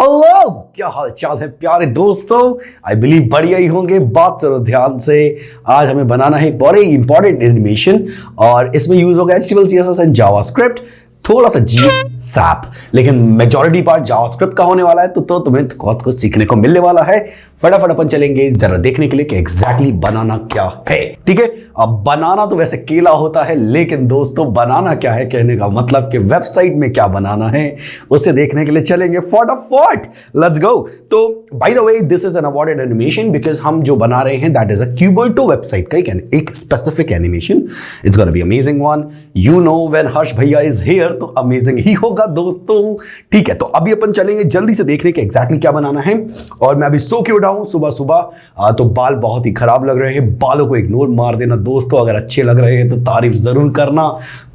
Hello, क्या हाल चाल है प्यारे दोस्तों। आई बिलीव बढ़िया ही होंगे। बात करो ध्यान से। आज हमें बनाना है एक बड़े इंपॉर्टेंट एनिमेशन और इसमें यूज होगा HTML CSS एंड जावास्क्रिप्ट, थोड़ा सा GSAP, लेकिन मेजॉरिटी पार्ट जावास्क्रिप्ट का होने वाला है। तो तुम्हें बहुत कुछ सीखने को मिलने वाला है। फटाफट अपन चलेंगे जरा देखने के लिए कि एग्जैक्टली बनाना क्या है। ठीक है, अब बनाना तो वैसे केला होता है, लेकिन दोस्तों बनाना क्या है कहने का मतलब कि वेबसाइट में क्या बनाना है उसे देखने के लिए चलेंगे फटाफट। Let's go. तो by the way this is an awarded animation because हम जो बना रहे हैं that is a Cuberto website का एक specific animation. It's gonna be amazing one. You know when Harsh भैया इज हियर तो अमेजिंग ही होगा दोस्तों। ठीक है, तो अभी अपन चलेंगे जल्दी से देखने के एग्जैक्टली क्या बनाना है। और मैं अभी सो के उठा हूं सुबह सुबह, तो बाल बहुत ही खराब लग रहे हैं। बालों को इग्नोर मार देना दोस्तों। अगर अच्छे लग रहे हैं तो तारीफ जरूर करना,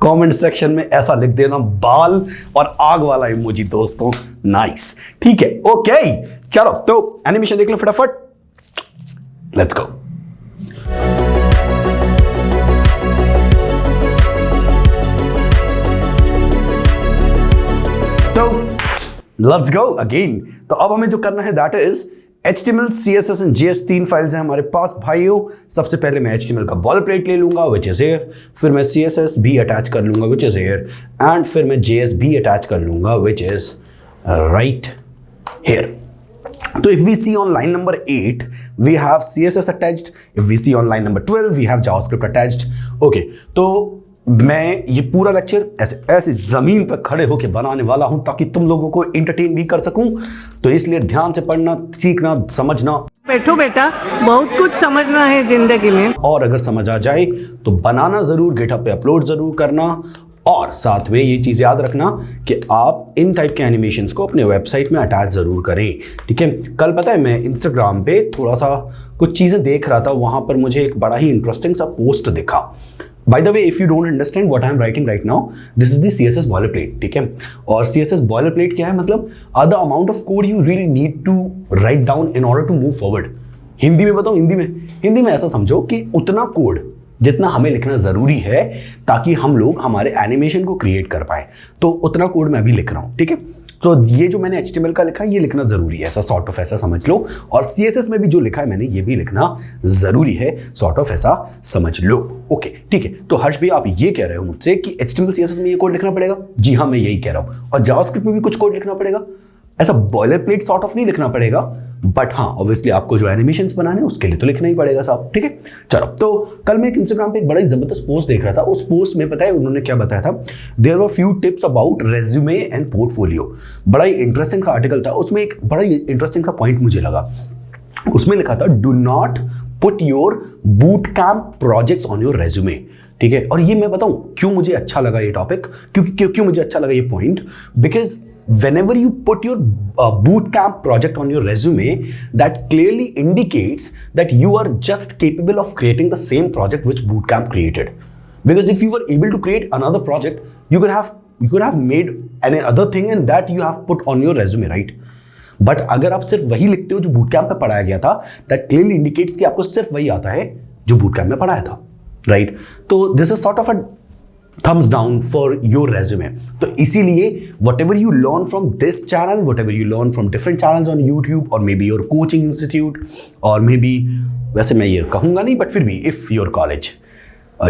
कमेंट सेक्शन में ऐसा लिख देना बाल और आग वाला इमोजी दोस्तों। नाइस, ठीक है, ओके। चलो तो एनिमेशन देख लो फटाफट। Let's go. तो लेट्स गो अगेन। तो अब हमें जो करना है that is HTML, CSS and JS, 3 files हैं हमारे पास भाइयों। सबसे पहले मैं HTML का बॉयलरप्लेट ले लूंगा विच इज हियर, फिर मैं CSS भी अटैच कर लूंगा विच इज हियर, एंड फिर मैं JS भी अटैच कर लूंगा विच इज राइट हियर। तो if we see on line number 8 we have CSS attached, if we see on line number 12 we have JavaScript attached. Okay, तो मैं ये पूरा लेक्चर ऐसे जमीन पर खड़े होकर बनाने वाला हूं ताकि तुम लोगों को एंटरटेन भी कर सकूं। तो इसलिए ध्यान से पढ़ना, सीखना, समझना। बैठो बेटा, बहुत कुछ समझना है जिंदगी में। और अगर समझ आ जाए तो बनाना जरूर, गिटहब पे अपलोड जरूर करना। और साथ में ये चीज़ याद रखना कि आप इन टाइप के एनिमेशंस को अपने वेबसाइट में अटैच ज़रूर करें। ठीक है, कल पता है मैं इंस्टाग्राम पे थोड़ा सा कुछ चीज़ें देख रहा था, वहाँ पर मुझे एक बड़ा ही इंटरेस्टिंग सा पोस्ट दिखा। By the way, if you don't understand what I am writing right now, this is the CSS boilerplate, ठीक है। और CSS boilerplate क्या है मतलब the amount of code you really need to write down in order to move forward। Hindi में बताऊँ, हिंदी में ऐसा समझो कि उतना कोड जितना हमें लिखना ज़रूरी है ताकि हम लोग हमारे एनिमेशन को क्रिएट कर पाए, तो उतना कोड मैं भी लिख रहा हूँ। ठीक है, तो ये जो मैंने HTML का लिखा है ये लिखना ज़रूरी है, ऐसा सॉर्ट ऑफ ऐसा समझ लो। और CSS में भी जो लिखा है मैंने ये भी लिखना ज़रूरी है, सॉर्ट ऑफ ऐसा समझ लो। ओके, ठीक है। तो हर्ष भाई आप ये कह रहे हो मुझसे कि HTML CSS में ये कोड लिखना पड़ेगा? जी हाँ, मैं यही कह रहा हूँ। और जावास्क्रिप्ट में भी कुछ कोड लिखना पड़ेगा? ऐसा बॉयलर प्लेट सॉर्ट ऑफ नहीं लिखना पड़ेगा, बट हाँ ऑब्वियसली आपको जो एनिमेशंस बनाने हैं उसके लिए तो लिखना ही पड़ेगा साहब। ठीक है, चलो। तो कल मैं एक इंस्टाग्राम पे एक बड़ा ही जबरदस्त पोस्ट देख रहा था। उस पोस्ट में पता है उन्होंने क्या बताया था, there were few tips about resume and portfolio. बड़ा ही इंटरेस्टिंग का आर्टिकल था, उसमें एक बड़ा ही इंटरेस्टिंग का पॉइंट मुझे लगा। उसमें लिखा था do not put your boot camp projects on your resume. ठीक है, और ये मैं बताऊं क्यों मुझे अच्छा लगा ये टॉपिक, क्यों मुझे अच्छा लगा ये point, because whenever you put your boot camp project on your resume, that clearly indicates that you are just capable of creating the same project which boot camp created. Because if you were able to create another project, you could have made any other thing and that you have put on your resume, right? But अगर आप सिर्फ वही लिखते हो जो boot camp में पढ़ाया गया था, that clearly indicates कि आपको सिर्फ वही आता है जो बूट कैंप में पढ़ाया था, right? तो this is sort of a thumbs down for your resume. तो इसीलिए whatever you learn from this channel, whatever you learn from different channels on YouTube or maybe your coaching institute or maybe, वैसे मैं ये कहूँगा नहीं but फिर भी if your college,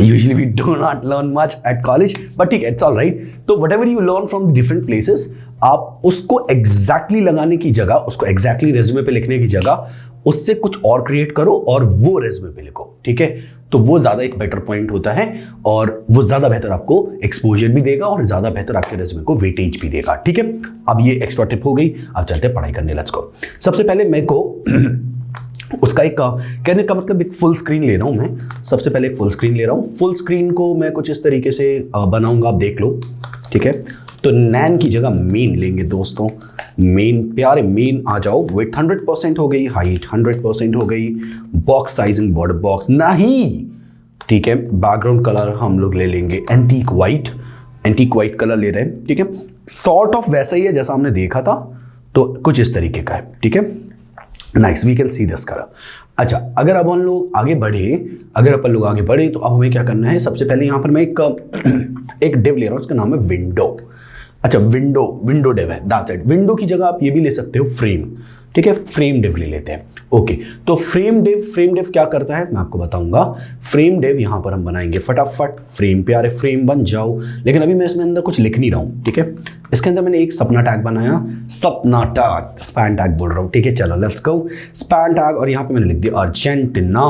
usually we do not learn much at college, but ठीक है, it's all right. तो whatever you learn from different places, आप उसको exactly लगाने की जगह, उसको exactly resume पे लिखने की जगह उससे कुछ और क्रिएट करो और वो रेज्यूमे पे लिखो। ठीक है, तो वो ज़्यादा एक बेटर पॉइंट होता है और वो ज़्यादा बेहतर आपको एक्सपोजर भी देगा और ज़्यादा बेहतर आपके रेज्यूमे को वेटेज भी देगा। ठीक है, अब ये एक्स्ट्रा टिप हो गई। अब चलते हैं पढ़ाई करने, लेट्स गो। सबसे पहले मेरे को उसका एक कहने का मतलब एक फुल स्क्रीन ले रहा हूँ मैं। सबसे पहले एक फुल स्क्रीन ले रहा हूँ। फुल स्क्रीन को मैं कुछ इस तरीके से बनाऊंगा, आप देख लो। ठीक है, तो नैन की जगह मेन लेंगे दोस्तों। मेन, प्यारे मेन आ जाओ। विड्थ 100% हो गई, हाइट 100% हो गई, बॉक्स साइजिंग बॉर्डर बॉक्स नहीं। ठीक है, बैकग्राउंड कलर हम लोग ले लेंगे एंटीक वाइट कलर ले रहे हैं। ठीक है, सॉर्ट ऑफ वैसा ही है जैसा हमने देखा था, तो कुछ इस तरीके का है। ठीक है, nice, we can see this colour. अच्छा, अगर अब हम लोग आगे बढ़े तो अब हमें क्या करना है। सबसे पहले यहाँ पर मैं एक डिव ले रहा हूँ, उसका नाम है विंडो। अच्छा विंडो डिव है, दैट्स इट। विंडो की जगह आप ये भी ले सकते हो फ्रेम, ठीक है, फ्रेम डिव ले लेते हैं। ओके, तो फ्रेम डिव क्या करता है मैं आपको बताऊंगा। फ्रेम डिव यहां पर हम बनाएंगे फटाफट, फ्रेम पे आ रहे, फ्रेम बन जाओ। लेकिन अभी मैं इसमें अंदर कुछ लिख नहीं रहा हूं, ठीक है। इसके अंदर मैंने एक सपना टैग बनाया, सपना टैग, स्पैन टैग बोल रहा हूं, ठीक है। चलो लेट्स गो, स्पैन टैग, और यहां पे मैंने लिख दिया अर्जेंटीना,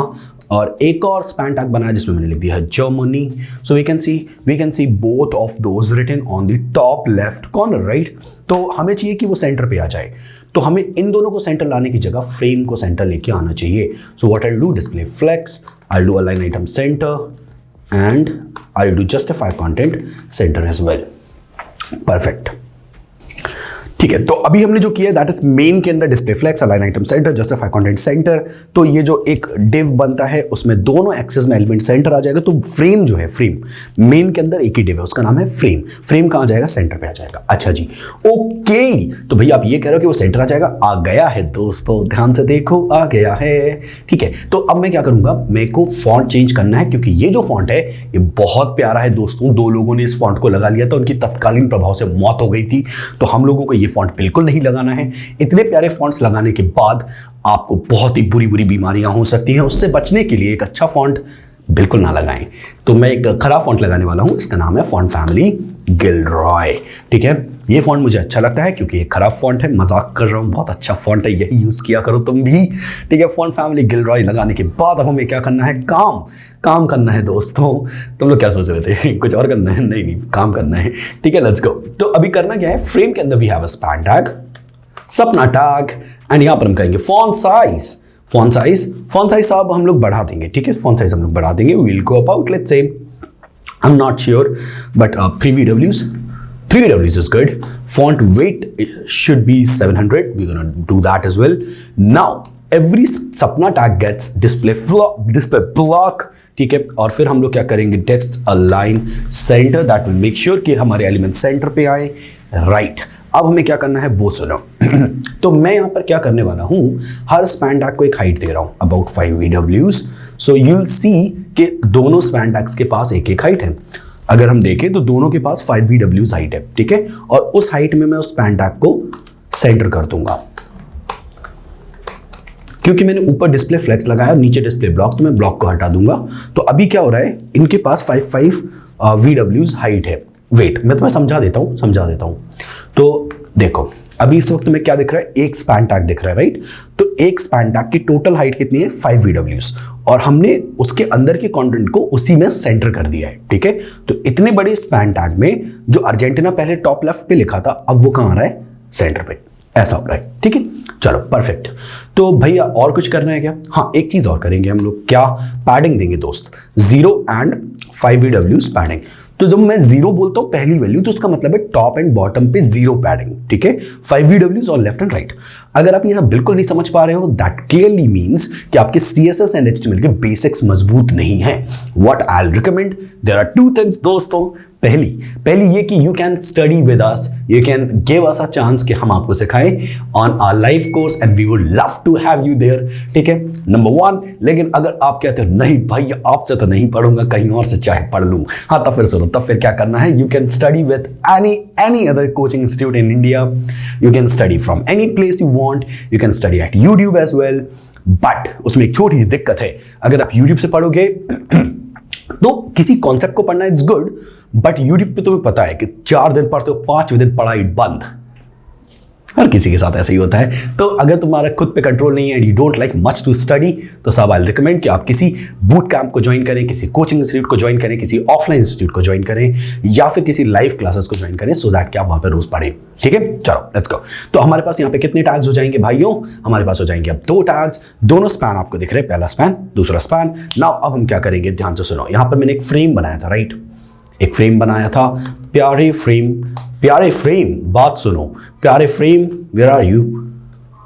और एक और स्पैन टैग बनाया जिसमें मैंने लिख दिया है Germany. So we can see both of those written on the top left corner, right. तो हमें चाहिए कि वो सेंटर पे आ जाए, तो हमें इन दोनों को सेंटर लाने की जगह फ्रेम को सेंटर लेके आना चाहिए। So what I do, display flex, I do align item centre and I do justify content centre as well. Perfect, ठीक है। तो अभी हमने जो किया दैट इज मेन के अंदर display flex, align item centre, justify content centre. तो ये जो एक डिव बनता है उसमें दोनों एक्सेस में एलिमेंट सेंटर आ जाएगा। तो फ्रेम जो है, फ्रेम मेन के अंदर एक ही डिव है, उसका नाम है फ्रेम। फ्रेम कहां जाएगा, सेंटर पे आ जाएगा। अच्छा जी, ओके। तो भैया आप ये कह रहे हो कि वो सेंटर आ जाएगा, आ गया है दोस्तों, ध्यान से देखो, आ गया है, ठीक है। तो अब मैं क्या करूंगा, मेरे को फॉन्ट चेंज करना है, क्योंकि ये जो फॉन्ट है ये बहुत प्यारा है दोस्तों। 2 लोगों ने इस फॉन्ट को लगा लिया था, उनकी तत्कालीन प्रभाव से मौत हो गई थी। तो हम लोगों को ये फॉन्ट बिल्कुल नहीं लगाना है। इतने प्यारे फॉन्ट्स लगाने के बाद आपको बहुत ही बुरी बुरी बीमारियां हो सकती हैं। उससे बचने के लिए एक अच्छा फॉन्ट बिल्कुल ना लगाएं। तो मैं एक खराब फॉन्ट लगाने वाला हूं, इसका नाम है फॉन्ट फैमिली गिलरॉय, ठीक है। ये फॉन्ट मुझे अच्छा लगता है क्योंकि ये खराब फॉन्ट है, मजाक कर रहा हूं, बहुत अच्छा फॉन्ट है, यही यूज किया करो तुम भी, ठीक है। फॉन्ट फैमिली गिलरॉय लगाने के बाद अब हमें क्या करना है, काम करना है दोस्तों। तुम लोग क्या सोच रहे थे, कुछ और करना है? नहीं, काम करना है, ठीक है। Let's go. तो अभी करना क्या है, फ्रेम के अंदर we have a span tag, सपना टैग, एंड यहां पर हम कहेंगे फॉन्ट साइज साहब हम लोग बढ़ा देंगे, ठीक है। फॉन्ट साइज हम लोग बढ़ा देंगे, we will go about, let's say I am not sure but 3 VWs is good. Font weight should be 700. We're gonna do that as well. Now every sapna tag gets display block, ठीक है। और फिर हम लोग क्या करेंगे, text align centre, that will make sure कि हमारे एलिमेंट सेंटर पे आए, राइट। अब हमें क्या करना है वो सुनो। तो मैं यहां पर क्या करने वाला हूं, हर स्पैन टैग को एक हाइट दे रहा हूं, about 5 VWs। So you will see कि दोनों स्पैन टैग्स के पास एक एक हाइट है। अगर हम देखें तो दोनों के पास 5 VWs हाइट है, ठीक है। और उस हाइट में मैं उस स्पैन टैग को सेंटर कर दूंगा, क्योंकि मैंने ऊपर डिस्प्ले फ्लेक्स लगाया और नीचे डिस्प्ले ब्लॉक, तो मैं ब्लॉक को हटा दूंगा। तो अभी क्या हो रहा है, इनके पास 5 VWs हाइट है। वेट, मैं तुम्हें समझा देता हूं। तो देखो अभी इस वक्त में क्या दिख रहा है, एक स्पैन टैग दिख रहा है, राइट। तो एक स्पैन टैग की टोटल हाइट कितनी है, 5 VWs, और हमने उसके अंदर के कंटेंट को उसी में सेंटर कर दिया है, ठीक है। तो इतने बड़े स्पैन टैग में जो अर्जेंटीना पहले टॉप लेफ्ट पे लिखा था, अब वो कहां आ रहा है, सेंटर पे, ऐसा हो रहा है, ठीक है। चलो परफेक्ट। तो भैया और कुछ करना है क्या? हाँ, एक चीज और करेंगे हम लोग, क्या, पैडिंग देंगे दोस्त, 0 and 5 VWs पैडिंग। तो जब मैं 0 बोलता हूं पहली वैल्यू, तो उसका मतलब है टॉप एंड बॉटम पे 0 पैडिंग, ठीक है। 5 VWs और लेफ्ट एंड राइट। अगर आप ये सब बिल्कुल नहीं समझ पा रहे हो, दैट क्लियरली मीन्स कि आपके CSS एंड HTML के बेसिक्स मजबूत नहीं है। What I will recommend, there are 2 things दोस्तों। पहली ये कि you can study with us, you can give us a chance कि हम आपको सिखाएं on our live course, and we would love to have you there, ठीक है, नंबर 1। लेकिन अगर आप कहते हो नहीं भाई आपसे तो नहीं पढ़ूंगा, कहीं और से चाहे पढ़ लूं, हाँ तब फिर सुनो, तब फिर क्या करना है, you can study with any other coaching institute in India, you can study from any place you want, you can study at YouTube as well. But उसमें एक छोटी सी दिक्कत है, अगर आप यूट्यूब से पढ़ोगे तो किसी कॉन्सेप्ट को पढ़ना इट्स गुड, बट यूट्यूब पे तुम्हें पता है कि 4 दिन पढ़ते हो, 5वें दिन पढ़ाई बंद। हर किसी के साथ ऐसा ही होता है। तो अगर तुम्हारा खुद पे कंट्रोल नहीं है and you don't like much to study, तो सब आई रिकमेंड कि आप किसी बूट कैंप को ज्वाइन करें, किसी कोचिंग इंस्टीट्यूट को ज्वाइन करें, किसी ऑफलाइन इंस्टीट्यूट को ज्वाइन करें, या फिर किसी लाइव क्लासेस को ज्वाइन करें, सो दैट कि आप वहां पर रोज पढ़ें, ठीक है। चलो लेट्स गो। तो हमारे पास यहाँ पे कितने टैग्स हो जाएंगे भाइयों, हमारे पास हो जाएंगे अब 2 टैग्स, दोनों स्पैन आपको दिख रहे हैं, पहला स्पैन दूसरा स्पैन। नाउ अब हम क्या करेंगे, ध्यान से सुनो। यहाँ पर मैंने एक फ्रेम बनाया था, राइट, एक फ्रेम बनाया था, प्यारे फ्रेम, बात सुनो, प्यारे frame, where are you,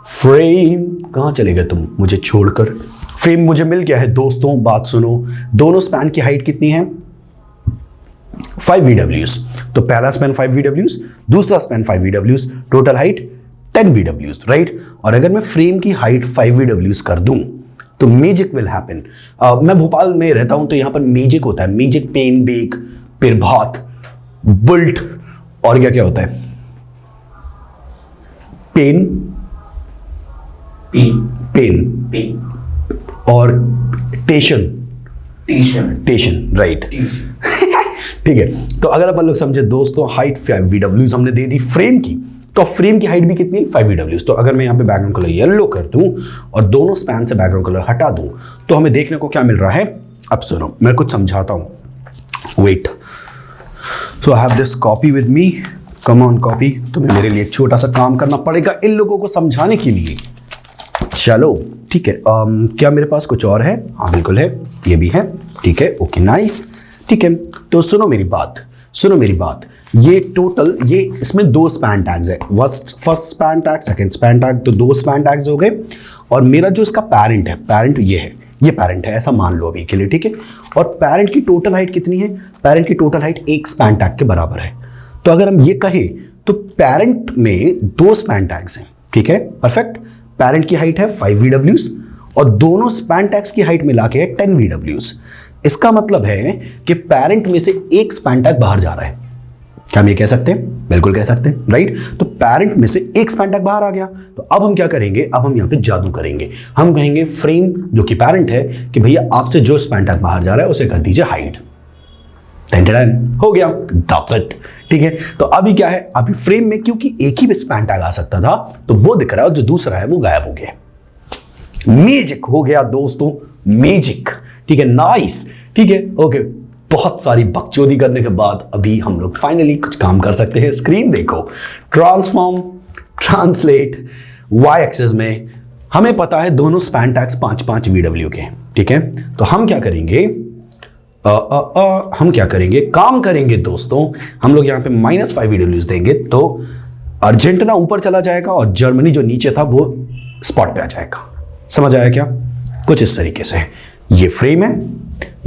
frame कहां चले गए तुम मुझे छोड़कर। फ्रेम मुझे मिल गया है दोस्तों, बात सुनो। दोनों स्पैन की हाइट कितनी है, 5 VWs। तो पहला स्पैन 5 VWs, दूसरा span 5 VWs, total height 10 VWs, right. और अगर मैं फ्रेम की हाइट 5 VWs कर दूं तो मैजिक विल हैपन। मैं भोपाल में रहता हूं, तो यहां पर मैजिक होता है, मैजिक, पेन बेक, प्रभात, बुल्ट और क्या क्या होता है? पेन, पेन और टेशन, राइट। ठीक है, तो अगर अपन लोग समझे दोस्तों, हाइट 5 VWs हमने दे दी फ्रेम की, तो फ्रेम की हाइट भी कितनी? 5 VWs। तो अगर मैं यहाँ पे बैकग्राउंड कलर येलो कर दूं और दोनों स्पैन से बैकग्राउंड कलर हटा दूं, तो हमें देखने को क्या मिल रहा है? अब सुनो, मैं कुछ समझाता हूं। Wait, so I have this copy with me, come on copy. तुम्हें मेरे लिए एक छोटा सा काम करना पड़ेगा इन लोगों को समझाने के लिए। चलो ठीक है, क्या मेरे पास कुछ और है? हाँ बिल्कुल है, ये भी है। ठीक है, ओके नाइस। ठीक है, तो सुनो मेरी बात, ये टोटल, ये इसमें 2 स्पैन टैग्स है, first span tag, second span tag, तो 2 स्पैन टैग्स हो गए। और मेरा जो इसका पैरेंट है, पैरेंट ये है, ये पैरेंट है, ऐसा मान लो अभी के लिए। ठीक है, और पैरेंट की टोटल हाइट कितनी है? पैरेंट की टोटल हाइट 1 स्पैन टैग के बराबर है। तो अगर हम ये कहें तो पैरेंट में 2 स्पैन टैग्स हैं। ठीक है, परफेक्ट। पैरेंट की हाइट है 5 VWs और दोनों स्पैन टैग्स की हाइट मिला के है 10 VWs। इसका मतलब है कि पैरेंट में से 1 स्पैन टैग बाहर जा रहा है। क्या हम ये कह सकते हैं? बिल्कुल कह सकते हैं, राइट। तो पैरेंट में से 1 स्पैन टैग बाहर आ गया। तो अब हम क्या करेंगे? अब हम यहाँ पे जादू करेंगे। हम कहेंगे फ्रेम जो कि पैरेंट है कि भैया आपसे जो स्पैन टैग बाहर जा रहा है उसे कर दीजिए हाइड। हो गया, दैट्स इट। ठीक है, तो अभी क्या है? अभी फ्रेम में क्योंकि एक ही स्पैन टैग आ सकता था तो वो दिख रहा है, और जो दूसरा है वो गायब हो गया। मैजिक हो गया दोस्तों, मैजिक। ठीक है, नाइस। ठीक है, ओके। बहुत सारी बकचोदी करने के बाद अभी हम लोग फाइनली कुछ काम कर सकते हैं। स्क्रीन देखो, ट्रांसफॉर्म, ट्रांसलेट, वाई एक्सिस में हमें पता है दोनों स्पैन टैग्स 5-5 VW के। ठीक है, तो हम क्या करेंगे? काम करेंगे दोस्तों, हम लोग यहाँ पे -5 VWs देंगे तो अर्जेंटीना ऊपर चला जाएगा और जर्मनी जो नीचे था वो स्पॉट पे आ जाएगा। समझ आया क्या? कुछ इस तरीके से। ये फ्रेम है,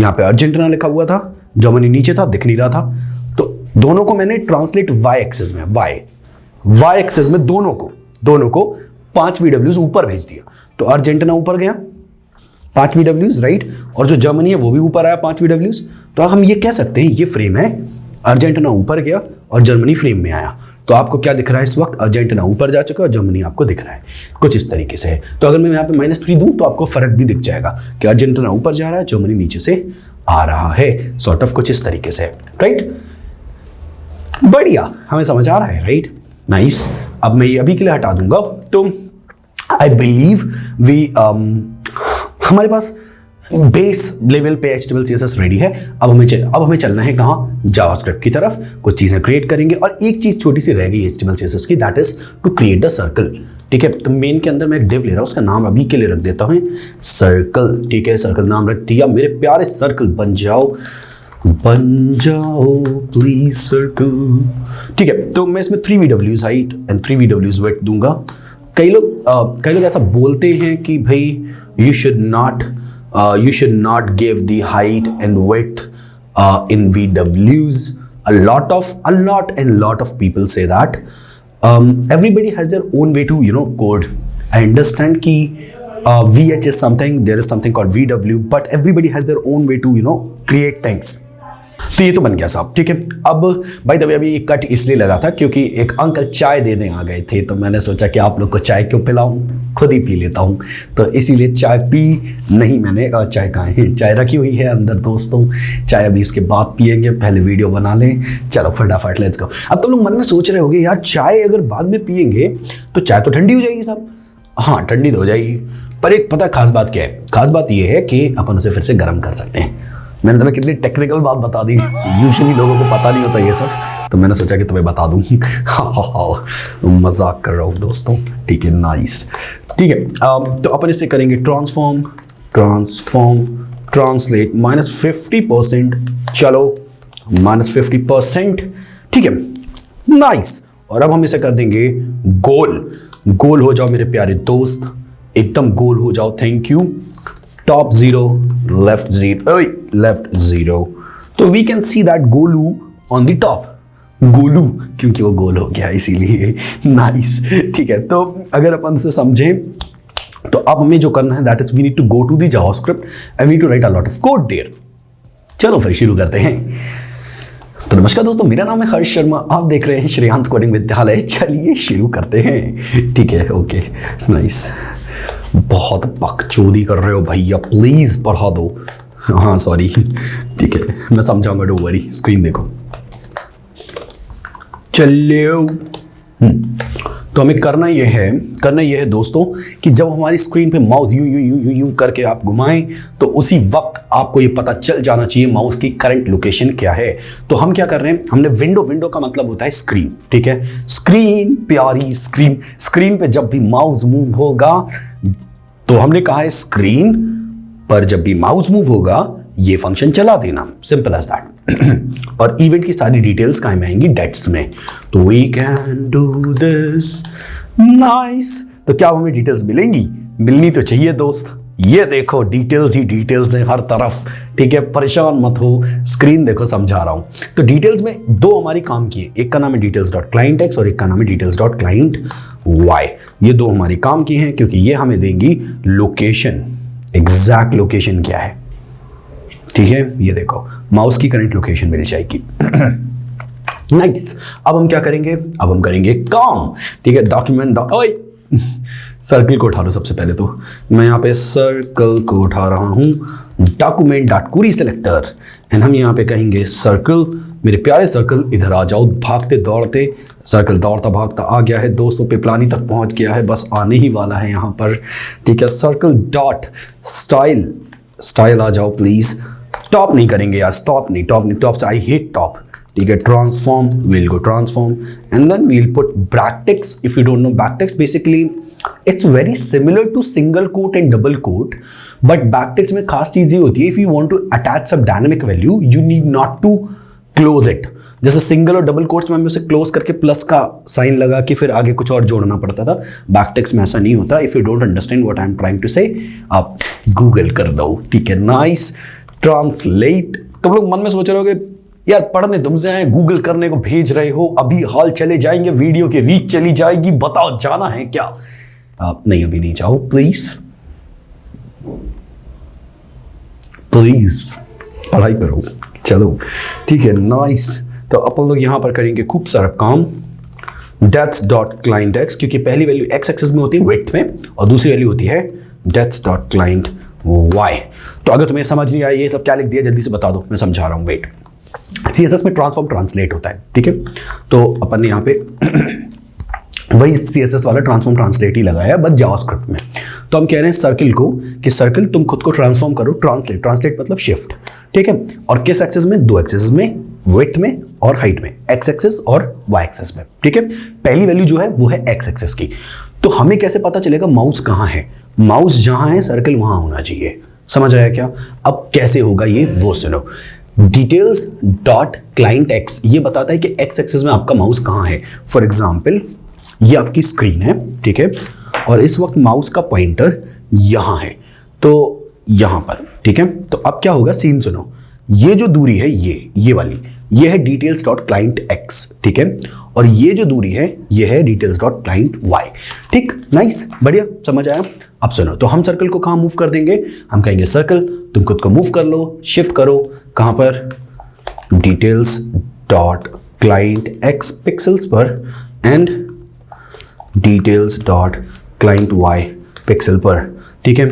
यहाँ पे अर्जेंटीना लिखा हुआ था, जर्मनी नीचे था, दिख नहीं रहा था। तो दोनों को मैंने ट्रांसलेट वाई एक्सिस में, वाई एक्सिस में दोनों को 5 VWs ऊपर भेज दिया। तो अर्जेंटीना ऊपर गया 5 VWs, राइट, और जो जर्मनी है वो भी ऊपर आया 5 VWs। तो हम ये कह सकते हैं ये फ्रेम है, अर्जेंटीना ऊपर गया और जर्मनी फ्रेम में आया। तो आपको क्या दिख रहा है इस वक्त? अर्जेंटीना ऊपर जा चुका है और जर्मनी आपको दिख रहा है। कुछ इस तरीके से है। तो अगर मैं यहाँ पे -3 दूं तो आपको फर्क भी दिख जाएगा कि अर्जेंटीना ऊपर जा रहा है, जर्मनी नीचे से आ रहा है। सॉर्ट ऑफ कुछ इस तरीके से, राइट। बढ़िया, हमें समझ आ रहा है, राइट, नाइस। अब मैं ये अभी के लिए हटा दूंगा। तो आई बिलीव हमारे पास बेस लेवल पे HTML CSS रेडी है। अब हमें चलना है कहाँ? जावास्क्रिप्ट की तरफ। कुछ चीज़ें क्रिएट करेंगे और एक चीज़ छोटी सी रह गई HTML CSS की, that is to create the circle. ठीक है, तो मेन के अंदर मैं एक डिव ले रहा हूँ, उसका नाम अभी के लिए रख देता हूँ सर्कल। ठीक है, सर्कल नाम रख दिया। मेरे प्यारे सर्कल बन जाओ प्लीज सर्कल। ठीक है, तो मैं इसमें 3 VWs height and 3 VWs width दूंगा। कई लोग ऐसा बोलते हैं कि भाई you should not give the height and width in VWs. A lot of people say that. Everybody has their own way to code. I understand कि VH is something, there is something called VW, but everybody has their own way to create things. तो ये तो बन गया साहब। ठीक है, अब भाई तभी अभी एक कट इसलिए लगा था क्योंकि एक अंकल चाय देने आ गए थे, तो मैंने सोचा कि आप लोग को चाय क्यों पिलाऊं, खुद ही पी लेता हूं। तो इसीलिए चाय पी नहीं मैंने। चाय कहाँ है? चाय रखी हुई है अंदर दोस्तों। चाय अभी इसके बाद पियेंगे, पहले वीडियो बना लें। चलो फटाफट लेट्स गो। अब तुम लोग मन में सोच रहे होगे यार चाय अगर बाद में पियेंगे तो चाय तो ठंडी हो जाएगी साहब। हाँ, ठंडी तो हो जाएगी, पर एक पता खास बात क्या है? खास बात ये है कि अपन उसे फिर से गर्म कर सकते हैं। मैंने तुम्हें कितनी टेक्निकल बात बता दी, यूजुअली लोगों को पता नहीं होता ये सब, तो मैंने सोचा कि तुम्हें बता दूं। मजाक कर रहा हूँ दोस्तों। ठीक है, नाइस। ठीक है, तो अपन इससे करेंगे ट्रांसफॉर्म, ट्रांसलेट -50%। चलो -50%। ठीक है, नाइस। और अब हम इसे कर देंगे गोल हो जाओ मेरे प्यारे दोस्त, एकदम गोल हो जाओ। Thank you. Top 0, left 0। तो we can see that Golu on the top. Golu क्योंकि वो गोल हो गया इसीलिए। नाइस। ठीक है, तो अगर अपन से समझें तो अब हमें जो करना है that is we need to go to the JavaScript and we need to write a lot of code there. चलो फिर शुरू करते हैं। तो नमस्कार दोस्तों, मेरा नाम है हर्ष शर्मा, आप देख रहे हैं श्रेयांश कोडिंग विद्यालय। चलिए शुरू करते हैं। ठीक है, ओके, नाइस। बहुत बकचोदी कर रहे हो भैया, प्लीज पढ़ा दो। हाँ सॉरी, ठीक है, मैं समझाऊंगा, डोंट वरी। स्क्रीन देखो। चलिए, तो हमें करना ये है दोस्तों कि जब हमारी स्क्रीन पे माउस यूं यूं यूं यूं यूं करके आप घुमाएं तो उसी वक्त आपको ये पता चल जाना चाहिए माउस की करंट लोकेशन क्या है। तो हम क्या कर रहे हैं, हमने विंडो का मतलब होता है स्क्रीन, ठीक है। स्क्रीन, प्यारी स्क्रीन पे जब भी माउस मूव होगा, तो हमने कहा है स्क्रीन पर जब भी माउस मूव होगा ये फंक्शन चला देना, सिंपल एज दैट। और इवेंट की सारी डिटेल्स कहाँ में आएंगी, डेट्स में। तो we can do this, nice. तो क्या हमें डिटेल्स मिलनी तो चाहिए दोस्त। ये देखो, डिटेल्स ही डिटेल्स हैं हर तरफ, ठीक है, परेशान मत हो। स्क्रीन देखो, समझा रहा हूं। तो डिटेल्स में दो हमारी काम की है, एक का नाम है details.clientx और एक का नाम है details.clientY। ये दो हमारी काम की हैं क्योंकि ये हमें देंगी लोकेशन, एग्जैक्ट लोकेशन क्या है, ठीक है। ये देखो, माउस की करंट लोकेशन मिल जाएगी। नाइस। अब हम क्या करेंगे, अब हम करेंगे काम, ठीक है। डॉक्यूमेंट, सर्कल को उठा लो सबसे पहले। तो मैं यहाँ पे सर्कल को उठा रहा हूँ, document.query selector, एंड हम यहाँ पे कहेंगे सर्कल। मेरे प्यारे सर्कल इधर आ जाओ, भागते दौड़ते। सर्कल दौड़ता भागता आ गया है दोस्तों, पिपलानी तक पहुँच गया है, बस आने ही वाला है यहाँ पर, ठीक है। सर्कल डॉट स्टाइल आ जाओ प्लीज़। टॉप नहीं करेंगे यार, टॉप से आई हेट टॉप, ठीक है। Transform, we'll go transform and then we'll put backticks. If you don't know backticks, basically it's very similar to single quote and double quote, but backticks में खास चीज ये होती है, if you want to attach some dynamic value you need not to close it. जैसे single और double quotes में हमें उसे क्लोज करके प्लस का साइन लगा के फिर आगे कुछ और जोड़ना पड़ता था। बैकटिक्स में ऐसा नहीं होता। If you don't understand what I am trying to say, आप गूगल कर दो, ठीक है। नाइस। ट्रांसलेट। तुम लोग मन में सोच रहे होगे यार पढ़ने तुमसे आए, गूगल करने को भेज रहे हो, अभी हाल चले जाएंगे, वीडियो की रीच चली जाएगी, बताओ जाना है क्या? आप नहीं, अभी नहीं जाओ प्लीज, पढ़ाई करो। चलो ठीक है, नाइस। तो अपन लोग यहां पर करेंगे खूब सारा काम। depth.clientx, क्योंकि पहली वैल्यू x एक्सिस में होती है विड्थ में और दूसरी वैल्यू होती है depth.clientY। तो अगर तुम्हें समझ नहीं आया ये सब क्या लिख दिया, जल्दी से बता दो, मैं समझा रहा हूं। वेट, CSS में ट्रांसफॉर्म ट्रांसलेट होता है, ठीक है। तो अपन ने यहाँ पे वही CSS वाला ट्रांसफॉर्म ट्रांसलेट ही लगाया, बस जावास्क्रिप्ट में। तो हम कह रहे हैं सर्किल को कि सर्किल तुम खुद को ट्रांसफॉर्म करो, ट्रांसलेट मतलब शिफ्ट, ठीक है। और किस एक्सिस में? दो एक्सिस में, विड्थ में और हाइट में, x एक्सिस और y एक्सिस में, ठीक है। पहली वैल्यू जो है वो है x एक्सिस की। तो हमें कैसे पता चलेगा माउस कहाँ है? माउस जहां है सर्कल वहां होना चाहिए, समझ आया क्या? अब कैसे होगा ये, वो सुनो। details.clientx ये बताता है कि x एक्सिस में आपका माउस कहाँ है। फॉर एग्जाम्पल ये आपकी स्क्रीन है, ठीक है, और इस वक्त माउस का पॉइंटर यहां है, तो यहां पर, ठीक है। तो अब क्या होगा, सीन सुनो। ये जो दूरी है ये वाली, ये है details.clientx, ठीक है, और ये जो दूरी है ये है details.clientY, ठीक। नाइस, बढ़िया, समझ आया। अब सुनो, तो हम सर्कल को कहाँ मूव कर देंगे? हम कहेंगे सर्कल तुम खुद को मूव कर लो, शिफ्ट करो, कहाँ पर? details.clientx पिक्सल्स पर एंड details.clientY पिक्सल पर, ठीक है।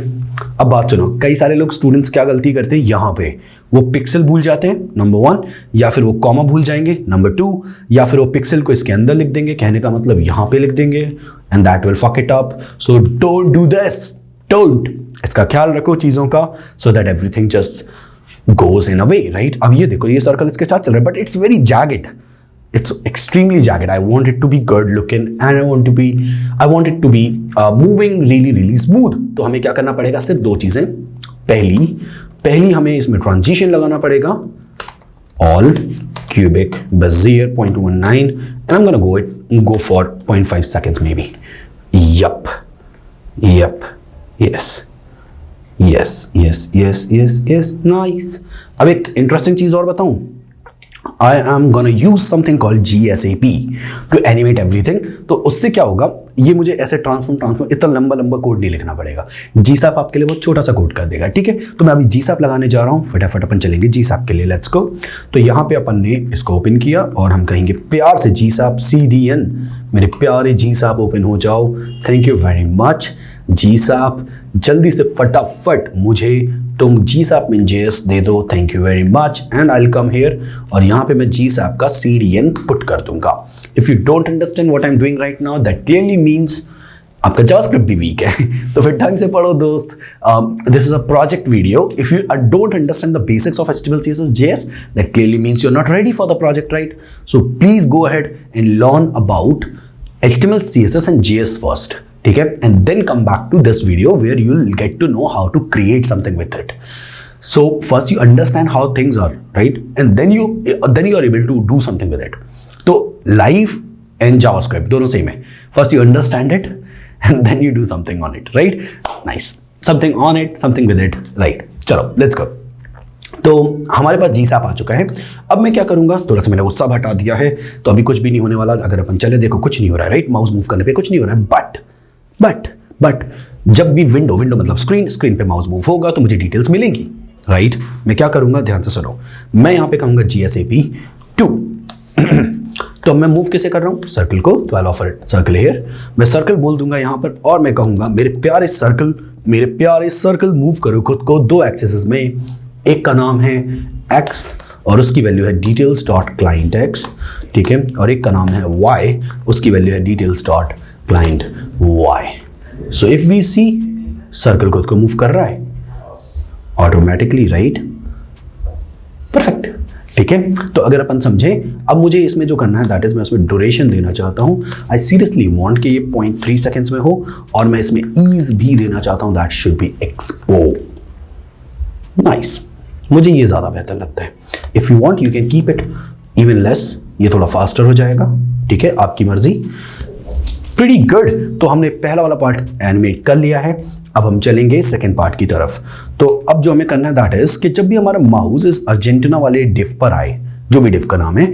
अब बात सुनो, कई सारे लोग स्टूडेंट्स क्या गलती करते हैं, यहाँ पे वो पिक्सल भूल जाते हैं, नंबर 1, या फिर वो कॉमा भूल जाएंगे, नंबर 2, या फिर वो पिक्सल को इसके अंदर लिख देंगे, कहने का मतलब यहाँ पे लिख देंगे, and that will fuck it up. So don't do this, don't. इसका ख्याल रखो चीज़ों का, so that everything just goes in a way, right. अब ये देखो, ये सर्कल इसके साथ चल रहा है, but it's very jagged, it's extremely jagged. I want it to be good looking and I want it to be moving really smooth. तो हमें क्या करना पड़ेगा? सिर्फ दो चीजें। पहली हमें इसमें ट्रांजिशन लगाना पड़ेगा, all cubic bezier 0.19 and I'm gonna go for 0.5 seconds maybe. Yup, yes, nice। अब एक इंटरेस्टिंग चीज और बताऊं, I am gonna use something called GSAP to animate everything। तो उससे क्या होगा, ये मुझे ऐसे ट्रांसफॉर्म इतना लंबा लंबा कोड नहीं लिखना पड़ेगा। GSAP आपके लिए बहुत छोटा सा कोड कर देगा, ठीक है। तो मैं अभी GSAP लगाने जा रहा हूँ, फटाफट अपन चलेंगे GSAP के लिए, लेट्स गो। तो यहाँ पे अपन ने इसको ओपन किया और हम कहेंगे प्यार से GSAP CDN, मेरे प्यारे GSAP ओपन हो जाओ। Thank you very much GSAP, जल्दी से फटाफट मुझे तुम GSAP में JS दे दो, thank you very much. And I will come here और यहाँ पे मैं GSAP का CDN पुट कर दूंगा। If you don't understand what I am doing right now, that clearly means आपका जावास्क्रिप्ट भी वीक है। तो फिर ढंग से पढ़ो दोस्त। This is a project video. If you don't understand the basics of HTML CSS JS, that clearly means you're not ready for the project, right? So please go ahead and learn about HTML CSS and JS first, ठीक है, and then come back to this video where you'll get to know how to create something with it. So first you understand how things are, right, and then you are able to do something with it. तो live and JavaScript दोनों same है। First you understand it and then you do something on it, right? Nice, something on it, something with it, right? चलो let's go। तो हमारे पास GSAP आ चुका है। अब मैं क्या करूंगा, थोड़ा सा मैंने गुस्सा हटा दिया है, तो अभी कुछ भी नहीं होने वाला। अगर अपन चले, देखो कुछ नहीं हो रहा है, राइट, माउस मूव करने पे कुछ नहीं हो रहा है, बट जब भी विंडो मतलब स्क्रीन पे माउस मूव होगा तो मुझे डिटेल्स मिलेंगी, राइट। मैं क्या करूंगा, ध्यान से सुनो, मैं यहाँ पे कहूंगा GSAP 2। तो मैं मूव कैसे कर रहा हूँ, सर्कल को, तो I offer it circle here. मैं सर्कल बोल दूंगा यहाँ पर और मैं कहूंगा मेरे प्यारे सर्कल मूव करो खुद को 2 एक्सेस में। एक का नाम है x और उसकी वैल्यू है details डॉट क्लाइंट x, ठीक है, और एक का नाम है y, उसकी वैल्यू है details dot client y। So if we see, circle खुद को मूव कर रहा है ऑटोमेटिकली, राइट, परफेक्ट, ठीक है। तो अगर अपन समझे, अब मुझे इसमें जो करना है दैट इज मैं इसमें ड्यूरेशन देना चाहता हूँ। आई सीरियसली वांट कि ये 0.3 सेकेंड्स में हो और मैं इसमें ईज भी देना चाहता हूँ, that should be expo. Nice, मुझे ये ज़्यादा बेहतर लगता है। If you want you can keep it even less, ये थोड़ा फास्टर हो जाएगा, ठीक है, आपकी मर्जी। Pretty good. तो हमने पहला वाला पार्ट एनिमेट कर लिया है, अब हम चलेंगे सेकेंड पार्ट की तरफ। तो अब जो हमें करना है दैट इज कि जब भी हमारा माउस इस अर्जेंटीना वाले डिफ पर आए, जो भी डिफ का नाम है,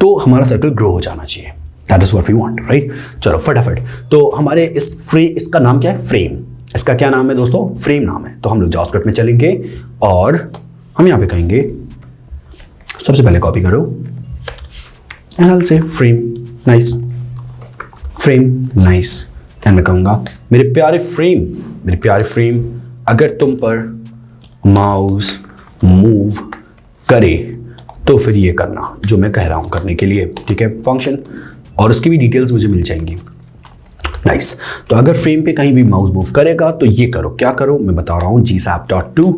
तो हमारा सर्कल ग्रो हो जाना चाहिए। That is what we want, right. चलो फटाफट, तो हमारे इसका नाम क्या है, फ्रेम। इसका क्या नाम है दोस्तों, फ्रेम नाम है। तो हम लोग जावास्क्रिप्ट में चलेंगे और हम यहाँ पे कहेंगे, सबसे पहले कॉपी करो एंड आई से frame, nice, frame, nice. And मैं कहूँगा मेरे प्यारे फ्रेम, अगर तुम पर माउस मूव करे तो फिर ये करना जो मैं कह रहा हूँ करने के लिए, ठीक है, फंक्शन, और उसकी भी डिटेल्स मुझे मिल जाएंगी। नाइस। तो अगर फ्रेम पे कहीं भी माउस मूव करेगा तो ये करो, क्या करो, मैं बता रहा हूँ GSAP.2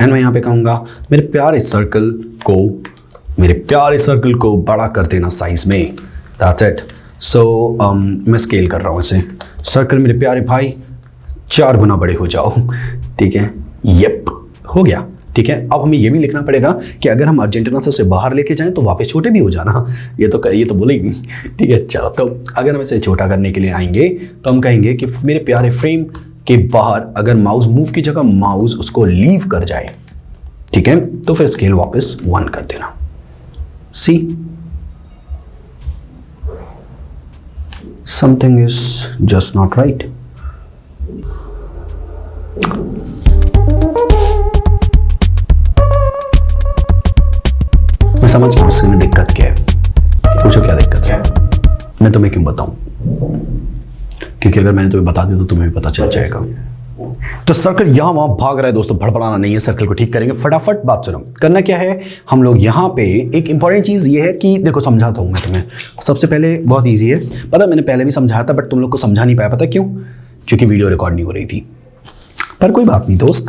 एंड मैं यहाँ पे कहूँगा मेरे प्यारे सर्कल को बड़ा कर देना साइज में, दैट्स इट। सो मैं स्केल कर रहा हूँ इसे, सर्कल मेरे प्यारे भाई 4 गुना बड़े हो जाओ, ठीक है, येप, हो गया, ठीक है। अब हमें ये भी लिखना पड़ेगा कि अगर हम अर्जेंटीना से उसे बाहर लेके जाएं तो वापस छोटे भी हो जाना, ये तो बोलेगी, ठीक है। चलो, तो अगर हम इसे छोटा करने के लिए आएंगे तो हम कहेंगे कि मेरे प्यारे फ्रेम के बाहर अगर माउस मूव की जगह माउस उसको लीव कर जाए, ठीक है, तो फिर स्केल वापस 1 कर देना। See, something is just not right. मैं समझ गया उसमें दिक्कत क्या है, पूछो क्या दिक्कत है, मैं तुम्हें क्यों बताऊं, क्योंकि अगर मैंने तुम्हें बता दिया तो तुम्हें भी पता चल जाएगा। तो सर्कल यहाँ वहाँ भाग रहा है दोस्तों, भड़बड़ाना नहीं है, सर्कल को ठीक करेंगे। फटाफट बात सुनो, करना क्या है, हम लोग यहाँ पे एक इंपॉर्टेंट चीज़ ये है कि देखो, समझाता हूँ मैं तुम्हें। सबसे पहले बहुत ईजी है, पता मैंने पहले भी समझाया था बट तुम लोग को समझा नहीं पाया, पता क्यों, क्योंकि वीडियो रिकॉर्ड नहीं हो रही थी। पर कोई बात नहीं दोस्त,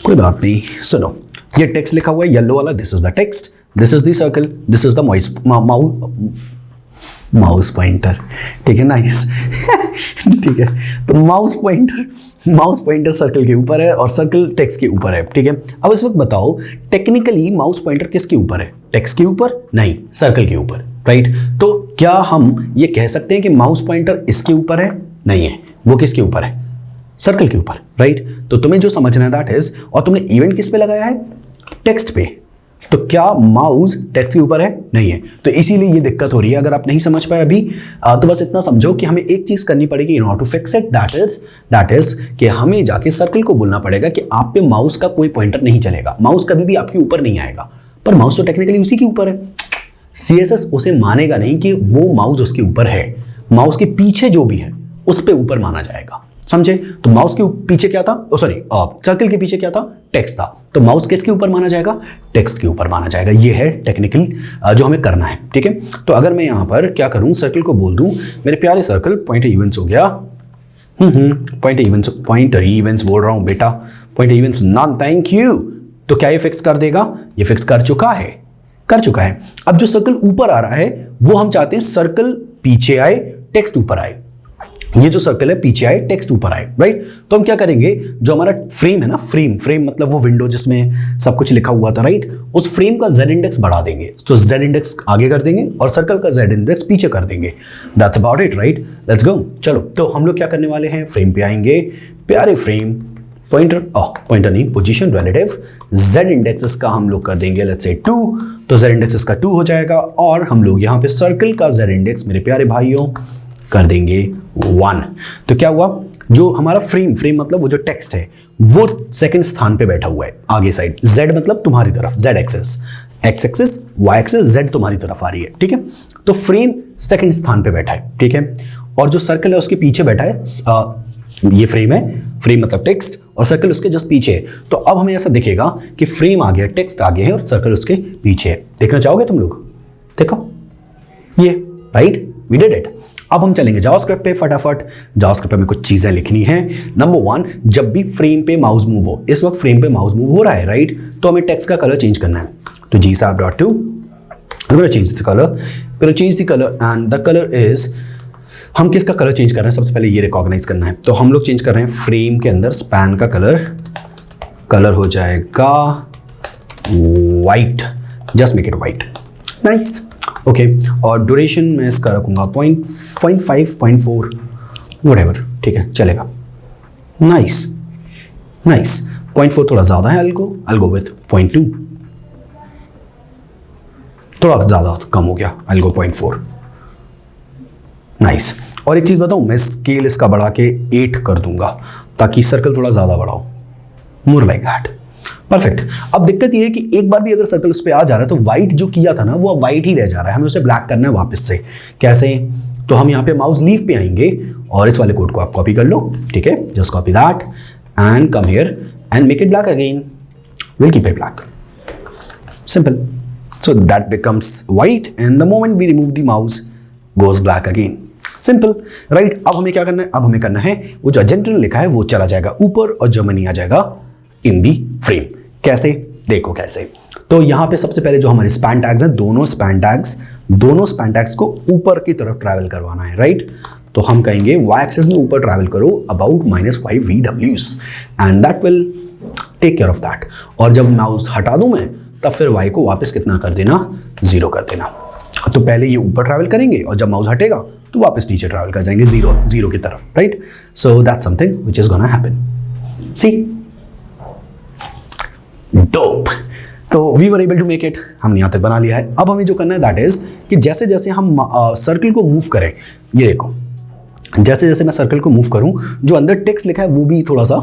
कोई बात नहीं। सुनो, ये टेक्स्ट लिखा हुआ है येलो वाला, this is the text, this is the circle, this is the mouse pointer, ठीक है, नाइस। ठीक है, तो माउस पॉइंटर सर्कल के ऊपर है और सर्कल टेक्स्ट के ऊपर है, ठीक है। अब इस वक्त बताओ टेक्निकली माउस पॉइंटर किसके ऊपर है, टेक्स्ट के ऊपर नहीं, सर्कल के ऊपर, राइट। तो क्या हम ये कह सकते हैं कि माउस पॉइंटर इसके ऊपर है, नहीं है, वो किसके ऊपर है, सर्कल के ऊपर, राइट। तो तुम्हें जो समझना है दैट इज, और तुमने इवेंट किस पे लगाया है, टेक्स्ट पे, तो क्या माउस टेक्स्ट के ऊपर है? नहीं है। तो इसीलिए ये दिक्कत हो रही है। अगर आप नहीं समझ पाए अभी तो बस इतना समझो कि हमें एक चीज करनी पड़ेगी in order to fix it, that is कि हमें जाके सर्कल को बोलना पड़ेगा कि आप पे माउस का कोई पॉइंटर नहीं चलेगा, माउस कभी भी आपके ऊपर नहीं आएगा। पर माउस तो टेक्निकली उसी के ऊपर है। CSS उसे मानेगा नहीं कि वो माउस उसके ऊपर है, माउस के पीछे जो भी है उस पे ऊपर माना जाएगा। समझे? तो माउस के पीछे क्या था? सॉरी, सर्कल के पीछे क्या था? टेक्स्ट था। तो माउस किसके ऊपर माना जाएगा? टेक्स्ट के ऊपर माना जाएगा। ये है टेक्निकल जो हमें करना है। ठीक है, तो अगर मैं यहां पर क्या करूं, सर्कल को बोल दूं मेरे प्यारे सर्कल पॉइंटर इवेंट्स हो गया। पॉइंटर इवेंट्स बोल रहा हूं बेटा, pointer events non, thank you. तो क्या ये फिक्स कर देगा? ये फिक्स कर चुका है। अब जो सर्कल ऊपर आ रहा है वो हम चाहते हैं सर्कल पीछे आए, टेक्स्ट ऊपर आए। ये जो सर्कल है पीछे आए, टेक्स्ट ऊपर आए, राइट? तो हम क्या करेंगे, जो हमारा फ्रेम है ना, फ्रेम मतलब वो विंडो जिसमें सब कुछ लिखा हुआ था, राइट? उस फ्रेम का Z इंडेक्स बढ़ा देंगे। तो Z इंडेक्स आगे कर देंगे और सर्कल का Z इंडेक्स पीछे कर देंगे। That's about it, right? Let's गो। चलो, तो हम लोग क्या करने वाले हैं, फ्रेम पे आएंगे, प्यारे फ्रेम, पॉइंटर नहीं, पोजीशन रिलेटिव Z इंडेक्सेस का हम लोग कर देंगे लेट्स से 2। तो Z इंडेक्सेस का 2 हो जाएगा और हम लोग यहाँ पे सर्कल का Z इंडेक्स मेरे प्यारे भाइयों कर देंगे 1। तो क्या हुआ, जो हमारा फ्रेम मतलब वो जो टेक्स्ट है वो सेकंड स्थान पे बैठा हुआ है आगे साइड। Z मतलब तुम्हारी तरफ, Z axis, X axis, Y axis, Z तुम्हारी तरफ आ रही है। ठीक है, तो फ्रेम सेकंड स्थान पे बैठा है। ठीक है, और जो सर्कल है उसके पीछे बैठा है, ये फ्रेम है, फ्रेम मतलब टेक्स्ट, और सर्कल उसके जस्ट पीछे है। तो अब हमें ऐसा दिखेगा कि फ्रेम आगे है, टेक्स्ट आगे है और सर्कल उसके पीछे है। देखना चाहोगे तुम लोग? देखो ये, राइट, वी डिड इट। अब हम चलेंगे जावास्क्रिप्ट पे फटाफट। जावास्क्रिप्ट पे हमें कुछ चीजें लिखनी है। नंबर 1, जब भी फ्रेम पे माउस मूव हो, इस वक्त फ्रेम पे माउस मूव हो रहा है, राइट? तो हमें टेक्स्ट का कलर चेंज करना है। तो gsap.to, I'm going to change the color, and the color is, हम किसका कलर चेंज कर रहे हैं सबसे पहले ये रिकॉग्नाइज करना है। तो हम लोग चेंज कर रहे हैं फ्रेम के अंदर स्पैन का कलर हो जाएगा white, just make it white, nice, okay. और ड्यूरेशन मैं इसका रखूंगा 0.5, 0.4, व्हाटएवर, ठीक है, चलेगा, नाइस। 0.4 थोड़ा ज़्यादा है, I'll go with 0.2, थोड़ा ज़्यादा कम हो गया, I'll go 0.4, नाइस। और एक चीज़ बताऊँ, मैं स्केल इसका बढ़ा के 8 कर दूंगा ताकि सर्कल थोड़ा ज़्यादा बढ़ाओ, मोर लाइक दैट, परफेक्ट। अब दिक्कत ये है कि एक बार भी अगर सर्कल उस पर आ जा रहा है तो वाइट जो किया था ना वो वाइट ही रह जा रहा है, हमें उसे ब्लैक करना है वापस से। कैसे? तो हम यहाँ पे माउस लीव पे आएंगे और इस वाले कोड को आप कॉपी कर लो, ठीक है, just copy that and come here and make it black again, will keep it black, simple. So that becomes white and the moment we remove the mouse goes black again. Simple, right? अब हमें क्या करना है? अब हमें करना है वो जो Argentina लिखा है वो चला जाएगा ऊपर और Germany आ जाएगा in the frame। कैसे? देखो कैसे। तो यहाँ पे सबसे पहले जो हमारे स्पैन टैग्स हैं, दोनों स्पैन टैग्स को ऊपर की तरफ ट्रैवल करवाना है, राइट? तो हम कहेंगे y एक्सिस में ऊपर ट्रैवल करो about -5 VWs and that will take care of that। और जब माउस हटा दूं मैं तब फिर y को वापस कितना कर देना? 0 कर देना। तो पहले ये ऊपर ट्रैवल करेंगे और जब माउस हटेगा तो वापस नीचे ट्रैवल कर जाएंगे 0 की तरफ, right? So that's something which is gonna happen. See, dope. तो we were able to make it, हमने यहाँ तक बना लिया है। अब हमें जो करना है दैट इज कि जैसे जैसे हम सर्कल को मूव करें, ये देखो, जैसे जैसे मैं सर्कल को मूव करूं जो अंदर टेक्स्ट लिखा है वो भी थोड़ा सा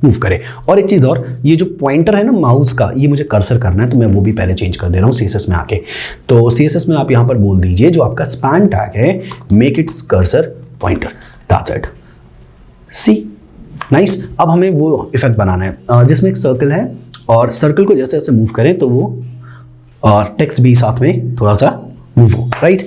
मूव करे। और एक चीज़ और, ये जो पॉइंटर है ना माउस का, ये मुझे कर्सर करना है तो मैं वो भी पहले चेंज कर दे रहा हूँ CSS में आके। तो CSS में आप यहाँ पर बोल दीजिए जो आपका स्पैन टैग है, make its cursor pointer, that's it. See, nice. अब हमें वो इफेक्ट बनाना है जिसमें एक सर्कल है और सर्कल को जैसे जैसे मूव करें तो वो टेक्स्ट भी साथ में थोड़ा सा मूव हो, राइट?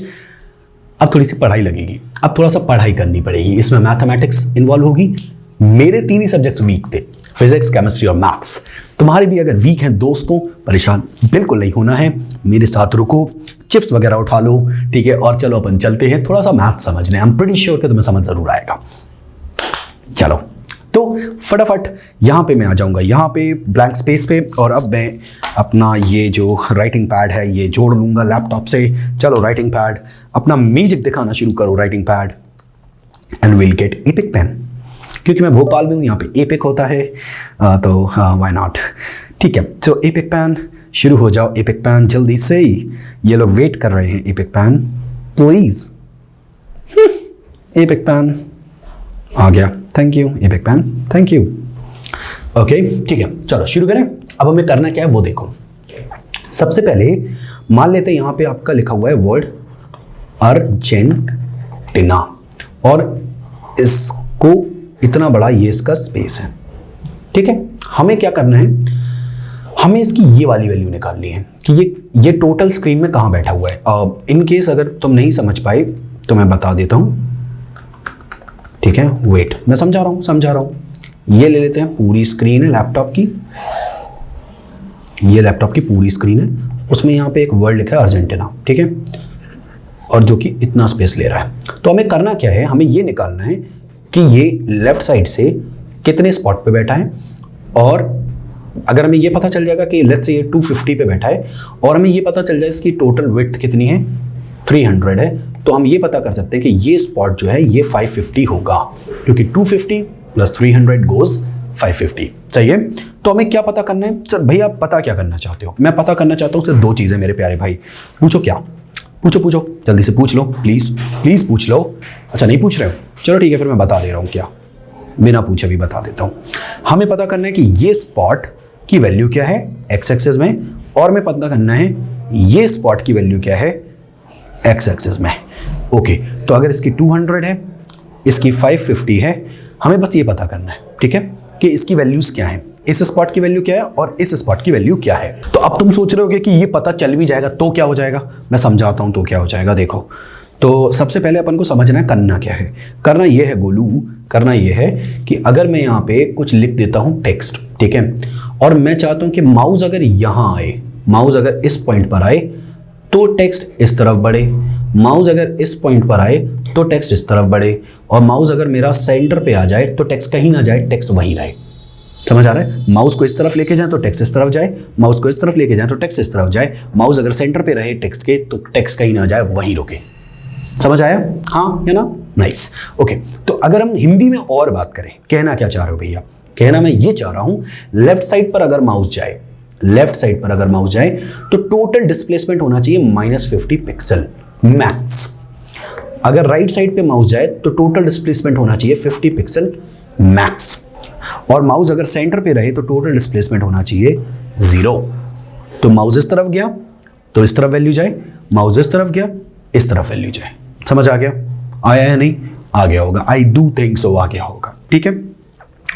अब थोड़ी सी पढ़ाई लगेगी, अब थोड़ा सा पढ़ाई करनी पड़ेगी, इसमें मैथमेटिक्स इन्वॉल्व होगी। मेरे 3 ही सब्जेक्ट्स वीक थे, फिजिक्स, केमिस्ट्री और मैथ्स। तुम्हारे भी अगर वीक हैं दोस्तों, परेशान बिल्कुल नहीं होना है, मेरे साथ रुको, चिप्स वगैरह उठा लो, ठीक है, और चलो अपन चलते हैं थोड़ा सा मैथ समझने। आई एम प्रीटी श्योर कि तुम्हें समझ जरूर आएगा। चलो, तो फटाफट यहाँ पे मैं आ जाऊँगा, यहाँ पे ब्लैंक स्पेस पे, और अब मैं अपना ये जो राइटिंग पैड है ये जोड़ लूँगा लैपटॉप से। चलो राइटिंग पैड, अपना मैजिक दिखाना शुरू करो writing pad, and will get epic pen, क्योंकि मैं भोपाल में हूँ, यहाँ पे एपिक होता है तो व्हाई नॉट, ठीक है। सो एपिक पेन, शुरू हो जाओ एपिक पैन जल्दी से, ये लोग वेट कर रहे हैं। Epic pan please, epic pan आ गया, thank you epic pan, thank you. Okay ठीक है, चलो शुरू करें। अब हमें करना क्या है वो देखो। सबसे पहले मान लेते हैं यहाँ पे आपका लिखा हुआ है वर्ड अर्जेंटीना, और इसको इतना बड़ा ये इसका स्पेस है, ठीक है। हमें क्या करना है, हमें इसकी ये वाली वैल्यू निकालनी है कि ये टोटल स्क्रीन में कहाँ बैठा हुआ है। इन केस अगर तुम नहीं समझ पाए तो मैं बता देता हूँ, ठीक है। वेट, मैं समझा रहा हूँ। ये ले लेते हैं, पूरी स्क्रीन है लैपटॉप की, ये लैपटॉप की पूरी स्क्रीन है, उसमें यहाँ पे एक वर्ड लिखा है अर्जेंटीना, ठीक है, और जो कि इतना स्पेस ले रहा है। तो हमें करना क्या है, हमें ये निकालना है कि ये लेफ्ट साइड से कितने स्पॉट पे बैठा है, और अगर हमें ये पता चल जाएगा कि लेट्स से ये 250 पे बैठा है, और हमें ये पता चल जाए इसकी टोटल विड्थ कितनी है 300 है, तो हम ये पता कर सकते हैं कि ये स्पॉट जो है ये 550 होगा, क्योंकि 250 + 300 गोज 550, सही है। तो हमें क्या पता करना है सर? भैया आप पता क्या करना चाहते हो? मैं पता करना चाहता हूँ सिर्फ 2 चीज़ें मेरे प्यारे भाई। पूछो क्या? पूछो जल्दी से पूछ लो, प्लीज़ पूछ लो। अच्छा नहीं पूछ रहे हो, चलो ठीक है, फिर मैं बता दे रहा हूँ क्या, बिना पूछे भी बता देता हूँ। हमें पता करना है कि ये स्पॉट की वैल्यू क्या है एक्स एक्सिस में, और हमें पता करना है ये स्पॉट की वैल्यू क्या है एक्स एक्सिस में। ओके, तो अगर इसकी 200 है, इसकी 550 है, हमें बस ये पता करना है, ठीक है, कि इसकी वैल्यूज़ क्या हैं, इस स्पॉट की वैल्यू क्या है और इस स्पॉट की वैल्यू क्या है। तो अब तुम सोच रहे होगे कि ये पता चल भी जाएगा तो क्या हो जाएगा, मैं समझाता हूँ तो क्या हो जाएगा। देखो, तो सबसे पहले अपन को समझना है करना क्या है। करना ये है गोलू, करना ये है कि अगर मैं यहाँ पे कुछ लिख देता हूँ टेक्स्ट, ठीक है, और मैं चाहता हूँ कि माउस अगर यहाँ आए, माउस अगर इस पॉइंट पर आए तो टेक्स्ट इस तरफ बढ़े, माउस अगर इस पॉइंट पर आए तो टेक्स्ट इस तरफ बढ़े, और माउस अगर मेरा सेंटर पे आ जाए तो टेक्स्ट कहीं ना जाए, टेक्स्ट वहीं रहे। समझ आ रहा है? माउस को इस तरफ लेके जाए तो टेक्स्ट इस तरफ जाए, माउस को इस तरफ लेके जाए तो टेक्स्ट इस तरफ जाए, माउस अगर सेंटर पे रहे टेक्स्ट के तो टेक्स्ट कहीं ना जाए, वहीं रुके। समझ आया? हाँ या ना? नाइस। ओके, तो अगर हम हिंदी में और बात करें, कहना क्या चाह रहे हो भैया? कहना मैं ये चाह रहा हूँ, लेफ्ट साइड पर अगर माउस जाए, लेफ्ट साइड पर अगर माउस जाए तो टोटल डिस्प्लेसमेंट होना चाहिए -50 पिक्सल मैक्स। अगर राइट साइड पे माउस जाए तो टोटल डिस्प्लेसमेंट होना चाहिए 50 पिक्सल मैक्स, और माउस अगर सेंटर पे रहे तो टोटल डिस्प्लेसमेंट होना चाहिए 0। तो माउस इस तरफ गया तो इस तरफ वैल्यू जाए, माउस इस तरफ गया इस तरफ वैल्यू जाए। समझ आ गया? आया या नहीं? आ गया होगा, आई डू थिंक सो आ गया होगा, ठीक है,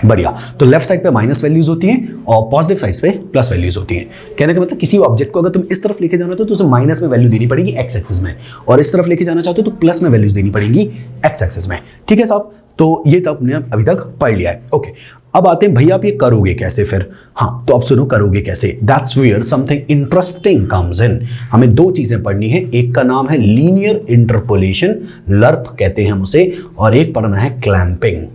बढ़िया। तो लेफ्ट साइड पे माइनस वैल्यूज होती हैं और पॉजिटिव साइड पे प्लस वैल्यूज होती हैं। कहने का मतलब किसी ऑब्जेक्ट को अगर तुम इस तरफ लेके जाना तो उसे माइनस में वैल्यू देनी पड़ेगी एक्स एक्सिस में, और इस तरफ लेके जाना चाहते हो तो प्लस में वैल्यूज देनी पड़ेगी एक्स एक्सिस में, ठीक है साहब? तो ये तो आपने अभी तक पढ़ लिया है। ओके, अब आते हैं भैया आप ये करोगे कैसे फिर? हाँ, तो अब सुनो करोगे कैसे, that's where something interesting comes in. हमें 2 चीजें पढ़नी है, एक का नाम है लीनियर इंटरपोलेशन, लर्प कहते हैं हम उसे, और एक पढ़ना है क्लैंपिंग,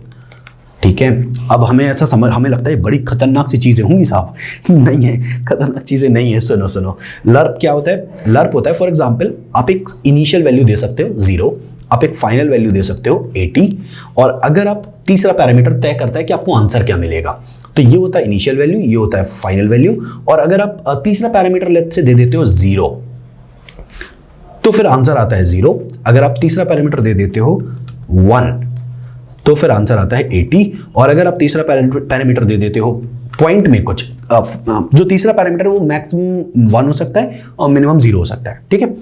ठीक है। अब हमें ऐसा समझ, हमें लगता है बड़ी खतरनाक सी चीजें होंगी साहब, नहीं है, खतरनाक चीजें नहीं है। सुनो, लर्प क्या होता है? लर्प होता है, फॉर एग्जाम्पल आप एक इनिशियल वैल्यू दे सकते हो 0, आप एक फाइनल वैल्यू दे सकते हो 80, और अगर आप तीसरा पैरामीटर तय करता है कि आपको आंसर क्या मिलेगा, तो ये होता है इनिशियल वैल्यू, ये होता है फाइनल वैल्यू, और अगर आप तीसरा पैरामीटर लेट से दे देते हो 0 तो फिर आंसर आता है 0। अगर आप तीसरा पैरामीटर दे देते हो 1 तो फिर आंसर आता है 80, और अगर आप तीसरा पैरामीटर दे देते हो पॉइंट में कुछ, जो तीसरा पैरामीटर है वो मैक्सिमम 1 हो सकता है और मिनिमम 0 हो सकता है, ठीक है।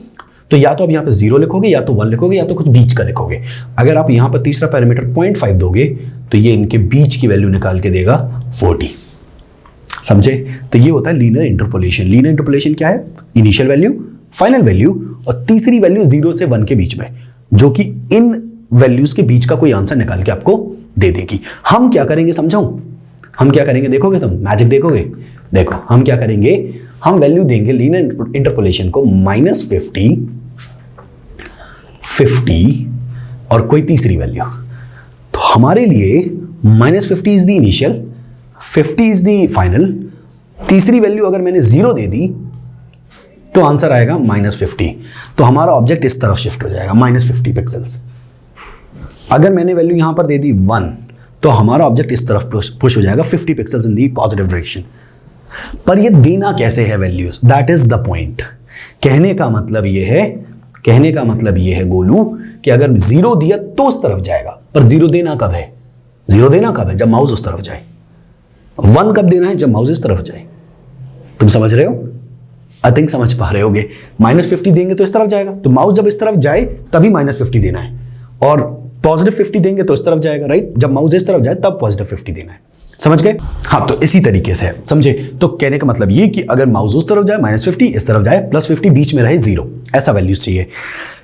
तो या तो आप यहाँ पे 0 लिखोगे, या तो 1 लिखोगे, या तो कुछ बीच का लिखोगे। अगर आप यहाँ पर तीसरा पैरामीटर 0.5 दोगे तो ये इनके बीच की वैल्यू निकाल के देगा 40। समझे? तो ये होता है लीनियर इंटरपोलेशन। लीनियर इंटरपोलेशन क्या है? इनिशियल वैल्यू, फाइनल वैल्यू और तीसरी वैल्यू 0 से 1 के बीच में, जो कि इन वैल्यूज के बीच का कोई आंसर निकाल के आपको दे देगी। हम क्या करेंगे समझाऊं? हम क्या करेंगे, देखोगे तुम मैजिक देखोगे? देखो हम क्या करेंगे, हम वैल्यू देंगे लीनियर इंटरपोलेशन को -50 और कोई तीसरी वैल्यू। तो हमारे लिए -50 is the initial, 50 is the final, तीसरी वैल्यू अगर मैंने 0 दे दी तो आंसर आएगा -50। तो हमारा ऑब्जेक्ट इस तरफ शिफ्ट हो जाएगा -50 पिक्सल्स। अगर मैंने वैल्यू यहां पर दे दी 1 तो हमारा ऑब्जेक्ट इस तरफ पुश हो जाएगा 50 pixels in the positive direction. पर ये देना कैसे है values, that is the point. कहने का मतलब ये है गोलू कि अगर 0 दिया तो उस तरफ जाएगा, पर 0 देना कब है? 0 देना कब है? जब माउस उस तरफ जाए। 1 कब देना है? जब माउस इस तरफ जाए। तुम समझ रहे हो? आई थिंक समझ पा रहे होगे। -50 देंगे तो इस तरफ जाएगा, तो माउस जब इस तरफ जाए तभी -50 देना है, और +50 देंगे तो इस तरफ जाएगा, राइट? जब माउस इस तरफ जाए तब +50 देना है। समझ गए? हाँ, तो इसी तरीके से है, समझे? तो कहने का मतलब ये कि अगर माउस उस तरफ जाए -50, इस तरफ जाए +50, बीच में रहे 0, ऐसा वैल्यूज चाहिए।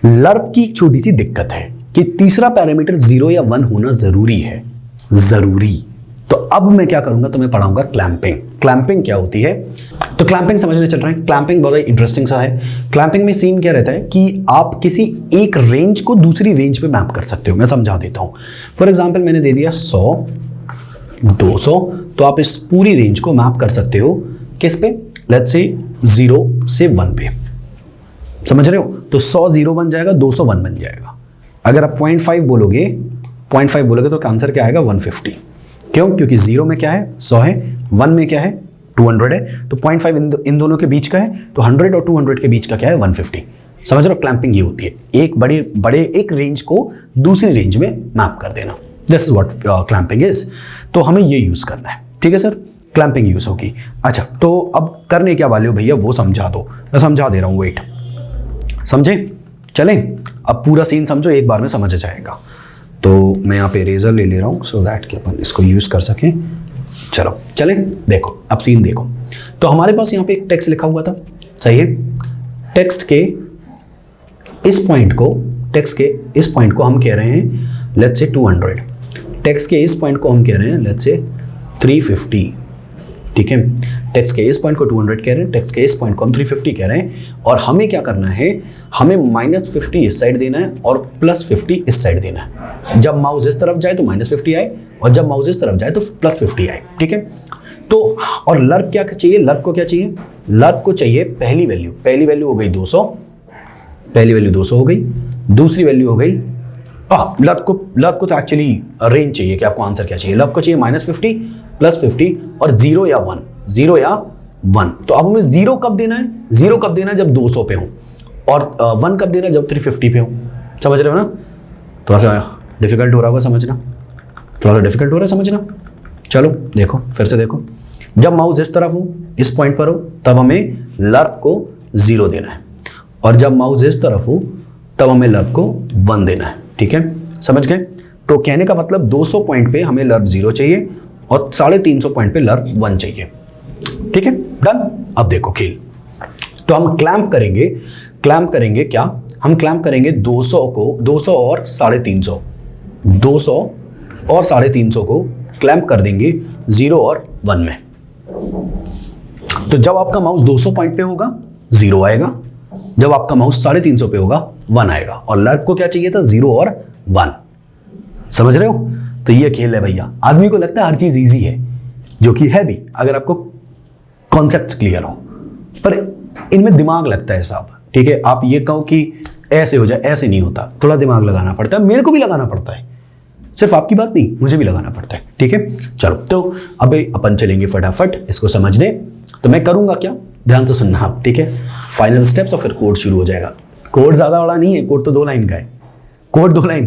लर्प की एक छोटी सी दिक्कत है कि तीसरा पैरामीटर 0 या 1 होना जरूरी है, जरूरी। तो अब मैं क्या करूंगा, तुम्हें पढ़ाऊंगा क्लैंपिंग। क्लैंपिंग क्या होती है? तो क्लैंपिंग समझने चल रहे हैं। क्लैंपिंग बहुत इंटरेस्टिंग सा है। क्लैंपिंग में सीन क्या रहता है कि आप किसी एक रेंज को दूसरी रेंज पे मैप कर सकते हो। मैं समझा देता हूं। फॉर एग्जांपल मैंने दे दिया 100, 200, तो आप इस पूरी रेंज को मैप कर सकते हो किस पे? लेट्स से 0 से 1 पे। समझ रहे हो? तो 100 0 बन जाएगा, 200 1 बन जाएगा। अगर आप 0.5 बोलोगे तो आंसर क्या आएगा? 150। क्यों? क्योंकि 0 में क्या है? 100 है, 1 में क्या है? 200 है। तो 0.5 इन दोनों के बीच का है, तो 100 और 200 के बीच का क्या है? 150। समझ रहे हो? क्लैंपिंग ये होती है, एक बड़े एक रेंज को दूसरी रेंज में मैप कर देना। This is what clamping is. तो हमें ये यूज करना है, ठीक है सर? क्लैंपिंग यूज होगी। अच्छा, तो अब करने क्या वाले हो भैया, वो समझा दो। मैं समझा दे रहा हूँ, वेट। समझे? चलें, अब पूरा सीन समझो, एक बार में समझ आ जाएगा। तो मैं यहाँ पे इरेजर ले रहा हूँ सो दैट कि अपन इसको यूज कर सकें। चलो चलें, देखो अब सीन देखो। तो हमारे पास यहाँ पे एक टेक्स्ट लिखा हुआ था, सही है? टेक्स्ट के इस पॉइंट को हम कह रहे हैं लेट्स से 200। टेक्स्ट के इस पॉइंट को हम कह रहे हैं लेट्स से 350, ठीक है? टेक्स्ट के इस पॉइंट को 200 कह रहे हैं, टेक्स्ट के इस पॉइंट को हम 350 कह रहे हैं। और हमें क्या करना है? हमें -50 इस साइड देना है और +50 इस साइड देना है। जब माउस इस तरफ जाए तो -50 आए, और जब माउस इस तरफ जाए तो +50 आए, ठीक है? तो और लर्प क्या चाहिए? लर्प को क्या चाहिए? लर्प को चाहिए पहली वैल्यू हो गई 200, पहली वैल्यू 200 हो गई। दूसरी वैल्यू हो गई लर्प को तो एक्चुअली रेंज चाहिए कि आपको आंसर क्या चाहिए। लर्प को चाहिए -50, +50 और 0 या 1। तो अब हमें 0 कब देना है? 0 कब देना है? जब 200 पे हो, और 1 कब देना है? जब 350 पे हो। समझ रहे हो ना? थोड़ा सा डिफिकल्ट हो रहा होगा समझना, चलो देखो, फिर से देखो। जब माउस इस तरफ हो, इस पॉइंट पर हो, तब हमें लर्प को 0 देना है, और जब माउस इस तरफ हो तब हमें लर्प को 1 देना है, ठीक है? समझ गए? तो कहने का मतलब 200 पॉइंट पे हमें लर्प 0 चाहिए और 350 पॉइंट पे लर्प 1 चाहिए, ठीक है? डन। अब देखो खेल। तो हम क्लैंप करेंगे क्या? हम क्लैंप करेंगे 200 और 350, 200 और 350 को क्लैंप कर देंगे 0 और 1 में। तो जब आपका माउस 200 पॉइंट पे होगा 0 आएगा, जब आपका माउस 350 पे होगा 1 आएगा। और लर्प को क्या चाहिए था? 0 और 1। समझ रहे हो? तो ये खेल है भैया। आदमी को लगता है हर चीज इजी है, जो कि है भी, अगर आपको कॉन्सेप्ट्स क्लियर हो, पर इनमें दिमाग लगता है साहब, ठीक है? आप ये कहो कि ऐसे हो जाए, ऐसे नहीं होता, थोड़ा दिमाग लगाना पड़ता है। मेरे को भी लगाना पड़ता है, सिर्फ आपकी बात नहीं, मुझे भी लगाना पड़ता है, ठीक है? चलो, तो अब अपन चलेंगे फटाफट इसको समझने। तो मैं करूंगा क्या, ध्यान से सुनना आप, ठीक है? फाइनल स्टेप्स और फिर कोड शुरू हो जाएगा। कोड ज्यादा बड़ा नहीं है, कोड तो 2 लाइन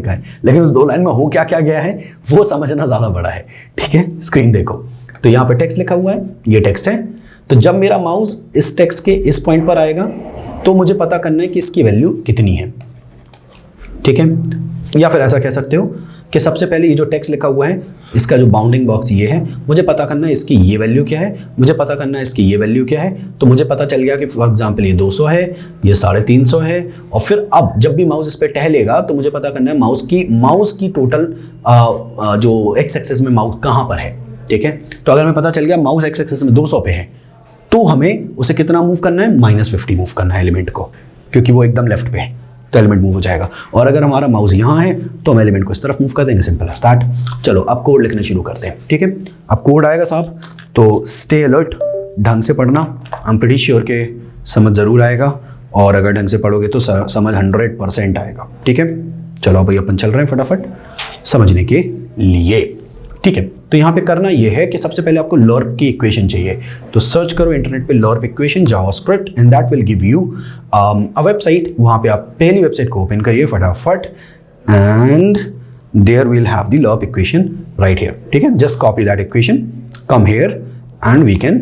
का है, लेकिन उस 2 लाइन में हो क्या क्या गया है वो समझना ज्यादा बड़ा है, ठीक है? स्क्रीन देखो, तो यहाँ पे टेक्स्ट लिखा हुआ है, ये टेक्स्ट है। तो जब मेरा माउस इस टेक्स्ट के इस पॉइंट पर आएगा तो मुझे पता करना है कि इसकी वैल्यू कितनी है, ठीक है? या फिर ऐसा कह सकते हो कि सबसे पहले ये जो टेक्स्ट लिखा हुआ है, इसका जो बाउंडिंग बॉक्स ये है, मुझे पता करना है इसकी ये वैल्यू क्या है, मुझे पता करना है इसकी ये वैल्यू क्या है। तो मुझे पता चल गया कि फॉर एग्जांपल ये 200 है, ये 350 है। और फिर अब जब भी माउस इस पर टहलेगा तो मुझे पता करना है माउस की टोटल जो एक्स एक्सिस में माउस कहाँ पर है, ठीक है? तो अगर हमें पता चल गया माउस एक्स एक्सिस में 200 पे है, तो हमें उसे कितना मूव करना है? -50 मूव करना है एलिमेंट को, क्योंकि वो एकदम लेफ्ट पे है, तो एलिमेंट मूव हो जाएगा। और अगर हमारा माउस यहाँ है तो हम एलिमेंट को इस तरफ मूव कर देंगे, सिंपल एज दैट। चलो अब कोड लिखना शुरू करते हैं, ठीक है? अब कोड आएगा साहब, तो स्टे अलर्ट, ढंग से पढ़ना। आई एम प्रीटी श्योर के समझ ज़रूर आएगा, और अगर ढंग से पढ़ोगे तो समझ 100% आएगा, ठीक है? चलो भाई अपन चल रहे हैं फटाफट समझने के लिए। ठीक है। तो यहाँ पे करना ये है कि सबसे पहले आपको लर्प की इक्वेशन चाहिए, तो सर्च करो इंटरनेट पे lerp equation JavaScript and that will give you a website. वहाँ पे आप पहली वेबसाइट को ओपन करिए फटाफट and there will have the lerp equation right here, ठीक है। Just copy that equation, come here and we can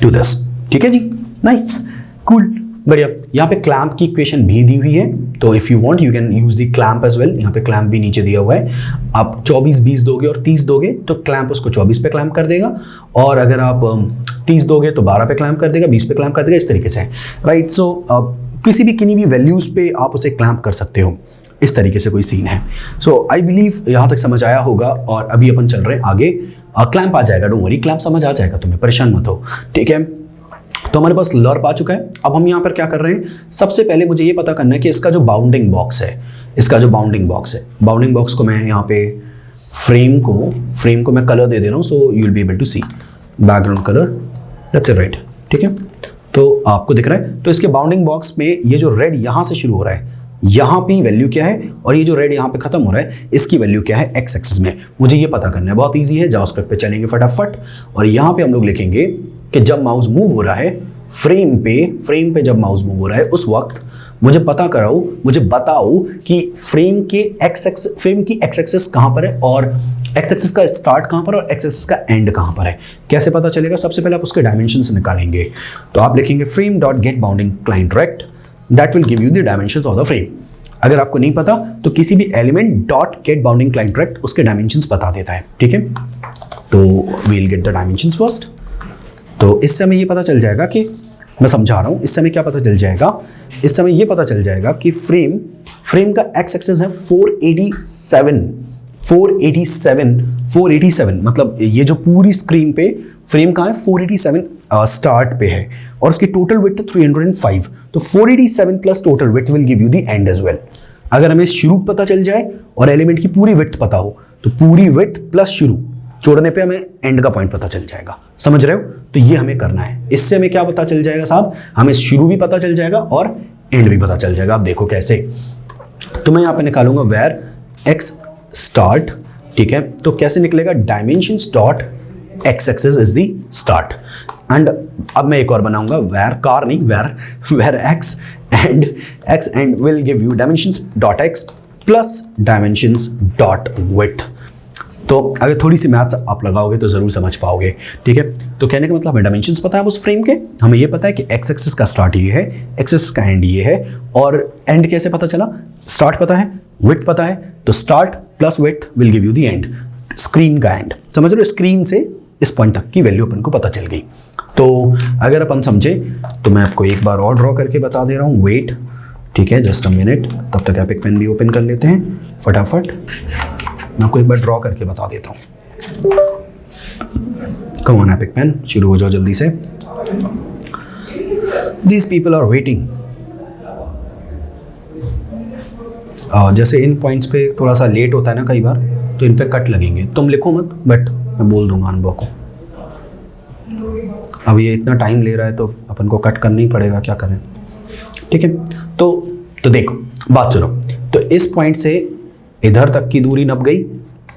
do this, ठीक है जी, नाइस, कूल, बढ़िया। यहाँ पे क्लैंप की इक्वेशन भी दी हुई है, तो if you want you can use the clamp as well. यहाँ पे क्लैंप भी नीचे दिया हुआ है। आप 24, 20 दोगे और 30 दोगे तो क्लैंप उसको 24 पे क्लैंप कर देगा, और अगर आप 30 दोगे तो 12 पे क्लैंप कर देगा, 20 पे क्लैंप कर देगा, इस तरीके से है, राइट। सो किसी भी किन्हीं भी वैल्यूज़ पे आप उसे क्लैंप कर सकते हो, इस तरीके से कोई सीन है। सो आई बिलीव यहाँ तक समझ आया होगा, और अभी अपन चल रहे हैं आगे। क्लैंप आ जाएगा, डोंट वरी, क्लैंप समझ आ जाएगा तुम्हें, परेशान मत हो, ठीक है। तो हमारे पास लर्प आ चुका है। अब हम यहाँ पर क्या कर रहे हैं, सबसे पहले मुझे ये पता करना है कि इसका जो बाउंडिंग बॉक्स है, बाउंडिंग बॉक्स को मैं यहाँ पे फ्रेम को मैं कलर दे दे रहा हूँ, so you will be able to see background colour, that's it, red, ठीक है। तो आपको दिख रहा है, तो इसके बाउंडिंग बॉक्स में ये जो रेड यहाँ से शुरू हो रहा है, यहाँ पे वैल्यू क्या है, और ये जो रेड यहाँ पे खत्म हो रहा है, इसकी वैल्यू क्या है एक्स एक्सिस में, मुझे ये पता करना है। बहुत ईजी है, जावास्क्रिप्ट पे चलेंगे फटाफट, और यहाँ पे हम लोग लिखेंगे कि जब माउस मूव हो रहा है फ्रेम पे जब माउस मूव हो रहा है उस वक्त मुझे बताओ कि फ्रेम की एक्स एक्सिस कहाँ पर है, और एक्स एक्सिस का स्टार्ट कहाँ पर और एक्स एक्सिस का एंड कहाँ पर है। कैसे पता चलेगा, सबसे पहले आप उसके डायमेंशंस निकालेंगे। तो आप लिखेंगे frame dot get bounding client rect, that will give you the dimensions of the frame. अगर आपको नहीं पता तो किसी भी element dot get bounding client rect उसके डायमेंशंस बता देता है, ठीक है। तो we will get the dimensions first. तो इससे हमें ये पता चल जाएगा कि, मैं समझा रहा हूँ, इस समय क्या पता चल जाएगा, इस समय ये पता चल जाएगा कि फ्रेम का एक्स एक्सिस है 487, मतलब ये जो पूरी स्क्रीन पे फ्रेम का है 487 स्टार्ट पे है, और उसकी टोटल विड्थ 305। तो 487 plus total width will give you the end as well. अगर हमें शुरू पता चल जाए और एलिमेंट की पूरी विड्थ पता हो, तो पूरी विड्थ प्लस शुरू जोड़ने पे हमें एंड का पॉइंट पता चल जाएगा, समझ रहे हो। तो ये हमें करना है। इससे हमें क्या पता चल जाएगा साहब, हमें शुरू भी पता चल जाएगा और एंड भी पता चल जाएगा। आप देखो कैसे, तो मैं यहाँ पे निकालूंगा वेर एक्स स्टार्ट, ठीक है। तो कैसे निकलेगा, dimensions dot X axis is the start, and अब मैं एक और बनाऊंगा where X and will give you dimensions dot X plus dimensions dot width. तो अगर थोड़ी सी मैथ्स आप लगाओगे तो ज़रूर समझ पाओगे, ठीक है। तो कहने का मतलब हमें डायमेंशंस पता है उस फ्रेम के, हमें ये पता है कि एक्स एक्सिस का स्टार्ट ये है, एक्स एक्सिस का एंड ये है, और एंड कैसे पता चला, स्टार्ट पता है, विड्थ पता है, तो start plus width will give you the and, screen का एंड, समझ लो। स्क्रीन से इस पॉइंट तक की वैल्यू अपन को पता चल गई। तो अगर अपन समझे तो मैं आपको एक बार और ड्रॉ करके बता दे रहा हूँ, वेट, ठीक है, जस्ट अ मिनट, तब तक एपिक पेन भी ओपन कर लेते हैं फटाफट। मैं आपको एक बार ड्रॉ करके बता देता हूँ। कम ऑन एपिक पेन, शुरू हो जाओ जल्दी से। These people are waiting. जैसे इन पॉइंट्स पे थोड़ा सा लेट होता है ना कई बार, तो इन पे कट लगेंगे। तुम लिखो मत, बट मैं बोल दूंगा अनुभव को। अब ये इतना टाइम ले रहा है तो अपन को कट करना ही पड़ेगा, क्या करें, ठीक है। तो देखो, बात सुनो। तो इस पॉइंट से इधर तक की दूरी नप गई,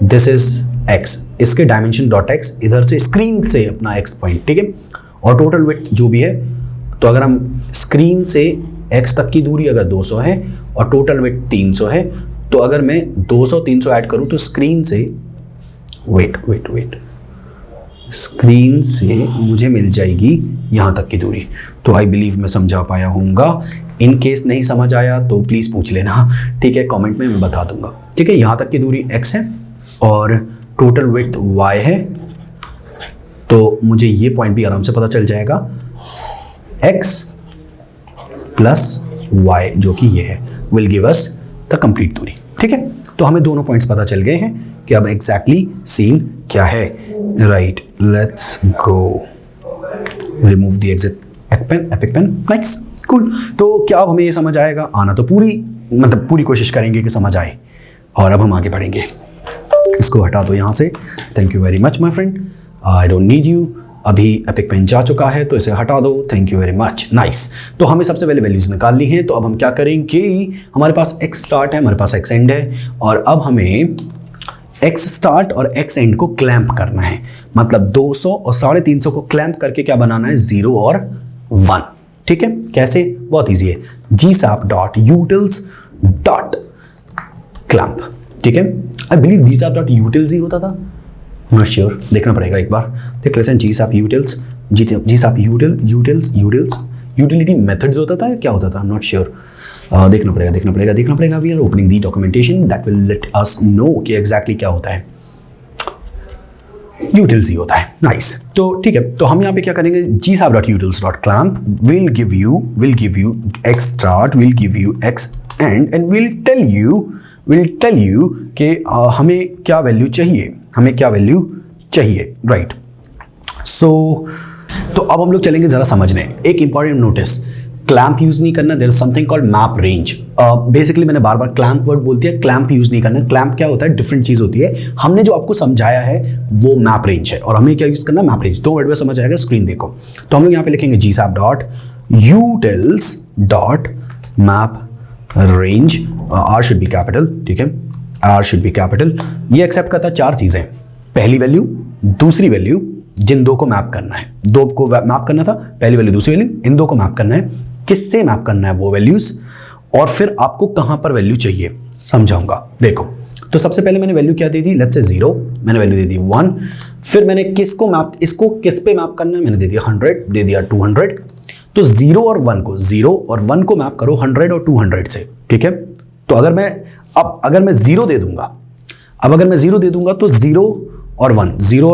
दिस इज एक्स, इसके डायमेंशन डॉट एक्स, इधर से स्क्रीन से अपना एक्स पॉइंट, ठीक है, और टोटल विड्थ जो भी है। तो अगर हम स्क्रीन से एक्स तक की दूरी अगर 200 है और टोटल विड्थ 300 है, तो अगर मैं 200 300 ऐड करूं तो स्क्रीन से वेट स्क्रीन से मुझे मिल जाएगी यहाँ तक की दूरी। तो आई बिलीव मैं समझा पाया होऊंगा। इन केस नहीं समझ आया तो प्लीज़ पूछ लेना, ठीक है, कमेंट में मैं बता दूंगा, ठीक है। यहाँ तक की दूरी x है और टोटल विड्थ y है, तो मुझे ये पॉइंट भी आराम से पता चल जाएगा, x प्लस y जो कि ये है will give us the complete दूरी, ठीक है। तो हमें दोनों पॉइंट्स पता चल गए हैं कि अब एग्जैक्टली सीन क्या है, right. Let's go, remove the epic pen, nice, cool. तो क्या अब हमें ये समझ आएगा, आना तो पूरी कोशिश करेंगे कि समझ आए, और अब हम आगे बढ़ेंगे। इसको हटा दो यहाँ से, thank you very much my friend, I don't need you. अभी एपिक पेन जा चुका है तो इसे हटा दो, thank you very much, nice. तो हमें सबसे पहले वैल्यूज निकालनी है। तो अब हम क्या करेंगे, हमारे पास एक्स स्टार्ट है, हमारे पास एक्स एंड है, और अब हमें एक्स स्टार्ट और एक्स एंड को क्लैंप करना है, मतलब 200 और 350 को क्लैंप करके क्या बनाना है, 0 और 1। ठीक है, कैसे, बहुत ईजी है, gsap.utils.clamp। ठीक है, आई बिलीव gsap.utils ही होता था, नॉट श्योर, देखना पड़ेगा एक बार, देख लेते हैं। gsap.utils, यूटिलिटी मेथड्स होता था या क्या होता था, नॉट श्योर, देखना पड़ेगा। We are opening the documentation that will let us know कि एग्जैक्टली क्या होता है, utils ही होता है। नाइस, तो ठीक है, तो हम यहाँ पे क्या करेंगे, gsap.utils.clamp will give you x start, will give you x end and will tell you कि हमें क्या वैल्यू चाहिए, राइट। सो तो अब हम लोग चलेंगे जरा समझने, एक इंपॉर्टेंट नोटिस, क्लैंप यूज नहीं करना, there is something called map range. Basically मैंने बार बार क्लैंप वर्ड बोलती है, क्लैंप यूज नहीं करना। क्लैंप क्या होता है, डिफरेंट चीज होती है, हमने जो आपको समझाया है वो मैप रेंज है, और हमें क्या यूज करना, मैप रेंज। 2 वर्ड में समझ आएगा, स्क्रीन देखो। तो हम लोग यहाँ पे लिखेंगे gsap.utils.map-range, R should be capital, ठीक है, R शुड बी कैपिटल। ये एक्सेप्ट करता है 4 चीजें, पहली वैल्यू, दूसरी वैल्यू, जिन 2 को मैप करना है, 2 को मैप करना था, पहली वैल्यू दूसरी वैल्यू, इन 2 को मैप करना है, किससे मैप करना है वो वैल्यूज, और फिर आपको कहां पर वैल्यू चाहिए समझाऊंगा। देखो, तो सबसे पहले मैंने वैल्यू क्या दी थी, लेट्स से 0, मैंने वैल्यू दे दी 1। फिर मैंने इसको किस पे मैप करना है, मैंने दे दिया 100, दे दिया 200। तो 0 और 1 को मैप करो 100 और 200 से, ठीक है। तो अगर मैं 0 दे दूंगा, तो 0 और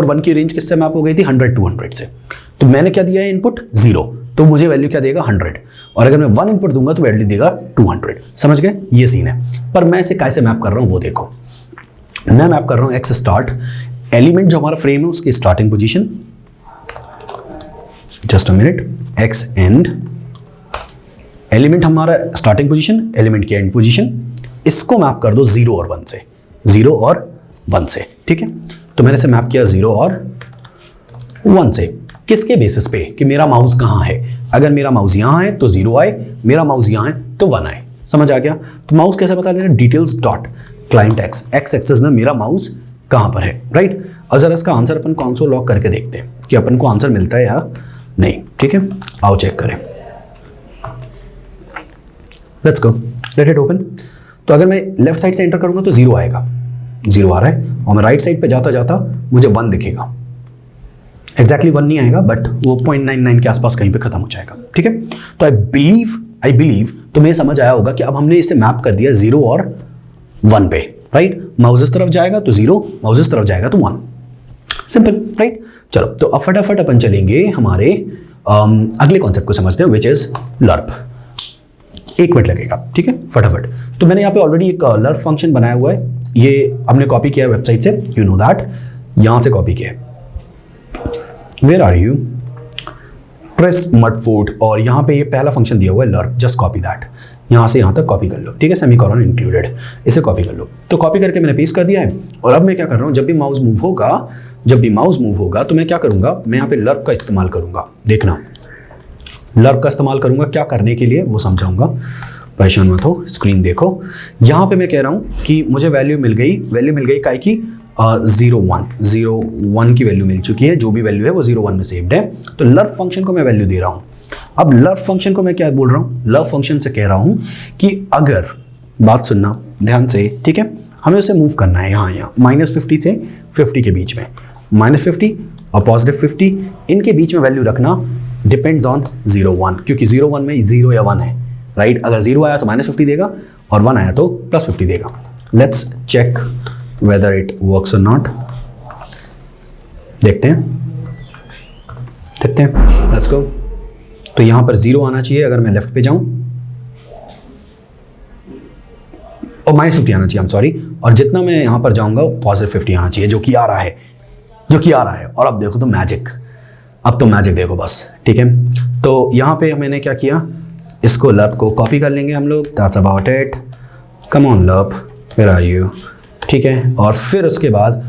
1 की रेंज किससे मैप हो गई थी, 100 200 से। तो मैंने क्या दिया है इनपुट 0, तो मुझे वैल्यू क्या देगा 100, और अगर मैं 1 इनपुट दूंगा तो वैल्यू देगा 200। समझ गए, ये सीन है। पर मैं इसे कैसे मैप कर रहा हूं वो देखो, मैं मैप कर रहा हूं एक्स स्टार्ट, एलिमेंट जो हमारा फ्रेम है उसकी starting position, just a minute, x and, element हमारा स्टार्टिंग पोजीशन, एलिमेंट की एंड पोजीशन, इसको मैप कर दो 0 और 1 से, ठीक है। तो मैंने इसे मैप किया 0 और 1 से, किसके बेसिस पे, कि मेरा माउस कहां है। अगर मेरा माउस यहां है तो 0 आए, मेरा माउस यहां है तो 1 आए। समझ आ गया। तो माउस कैसे बता लेना, details dot client X axis में मेरा माउस कहां पर है, राइट। और जरा इसका आंसर अपन कंसोल लॉग करके देखते हैं कि अपन को आंसर मिलता है या नहीं, ठीक है। आओ चेक करें, let's go, let it open. तो अगर मैं लेफ्ट साइड से एंटर करूंगा तो 0 आएगा, 0 आ रहा है, और मैं राइट साइड पे जाता जाता मुझे 1 दिखेगा। एग्जैक्टली 1 नहीं आएगा, बट वो 0.99 के आसपास कहीं पे खत्म हो जाएगा, ठीक है। तो आई बिलीव तुम्हें समझ आया होगा कि अब हमने इसे मैप कर दिया 0 और 1 पे, राइट। माउस इस तरफ जाएगा तो 0, माउस इस तरफ जाएगा तो 1, सिंपल, राइट। चलो, तो अब फटाफट अपन चलेंगे हमारे अगले कॉन्सेप्ट को समझते हैं, विच इज लर्प। 1 मिनट लगेगा, ठीक है, फटाफट। तो मैंने यहाँ पे ऑलरेडी एक लर्प फंक्शन बनाया हुआ है, ये हमने कॉपी किया है वेबसाइट से, यू नो दैट, यहां से कॉपी किया है। वेयर आर यू, प्रेस मटफोर्ड, और यहाँ पे ये पहला फंक्शन दिया हुआ है लर्प, जस्ट कॉपी दैट, यहाँ से यहाँ तक कॉपी कर लो, ठीक है, सेमीकोलन इंक्लूडेड, इसे कॉपी कर लो। तो कॉपी करके मैंने पेस्ट कर दिया है, और अब मैं क्या कर रहा हूँ, जब भी माउस मूव होगा तो मैं क्या करूँगा, मैं यहाँ पे लर्प का इस्तेमाल करूँगा। देखना, लर्प का इस्तेमाल करूँगा क्या करने के लिए वो समझाऊंगा, परेशान मत हो, स्क्रीन देखो। यहाँ पे मैं कह रहा हूँ कि मुझे वैल्यू मिल गई काय की 0 1 की वैल्यू मिल चुकी है, जो भी वैल्यू है वो 0 1 में सेव्ड है। तो लर्प फंक्शन को मैं वैल्यू दे रहा हूँ। अब लर्प फंक्शन को मैं क्या बोल रहा हूँ, लर्प फंक्शन से कह रहा हूँ कि अगर, बात सुनना ध्यान से, ठीक है, हमें उसे मूव करना है यहाँ -50 से 50 के बीच में, -50 और +50 इनके बीच में वैल्यू रखना डिपेंड्स ऑन 0 1, क्योंकि 0 1 में 0 या 1 है, राइट। अगर 0 आया तो -50 देगा, और 1 आया तो +50 देगा। Let's check whether it works or not, देखते हैं, लेट्स गो। तो यहां पर 0 आना चाहिए अगर मैं लेफ्ट पे जाऊं, और -50 आना चाहिए, आई एम सॉरी, और जितना मैं यहां पर जाऊंगा +50 आना चाहिए, जो कि आ रहा है। और अब देखो तो मैजिक, देखो बस, ठीक है। तो यहां पे मैंने क्या किया, इसको लर्प को कॉपी कर लेंगे हम लोग, that's about it, come on lerp, where are you, ठीक है। और फिर उसके बाद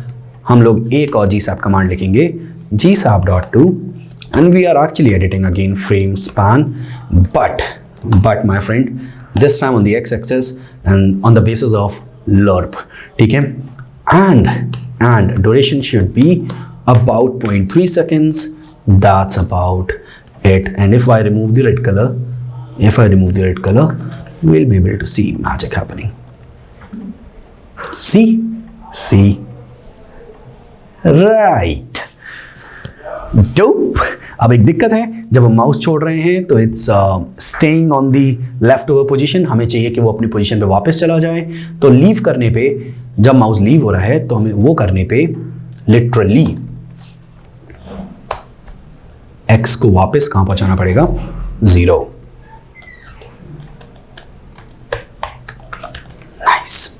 हम लोग एक और gsap कमांड लिखेंगे, gsap.to, and we are actually editing again frame span, but my friend, this time on the x axis and on the basis of lerp, ठीक है। and duration should be about 0.3 seconds. That's about it. And if I remove the red color, we'll be able to see magic happening. See right. dope. अब एक दिक्कत है, जब हम mouse छोड़ रहे हैं तो it's staying on the left over position. हमें चाहिए कि वो अपनी पोजिशन पे वापस चला जाए. तो लीव करने पे, जब माउस लीव हो रहा है तो हमें वो करने पे लिटरली एक्स को वापस कहां पहुंचाना पड़ेगा? 0. नाइस.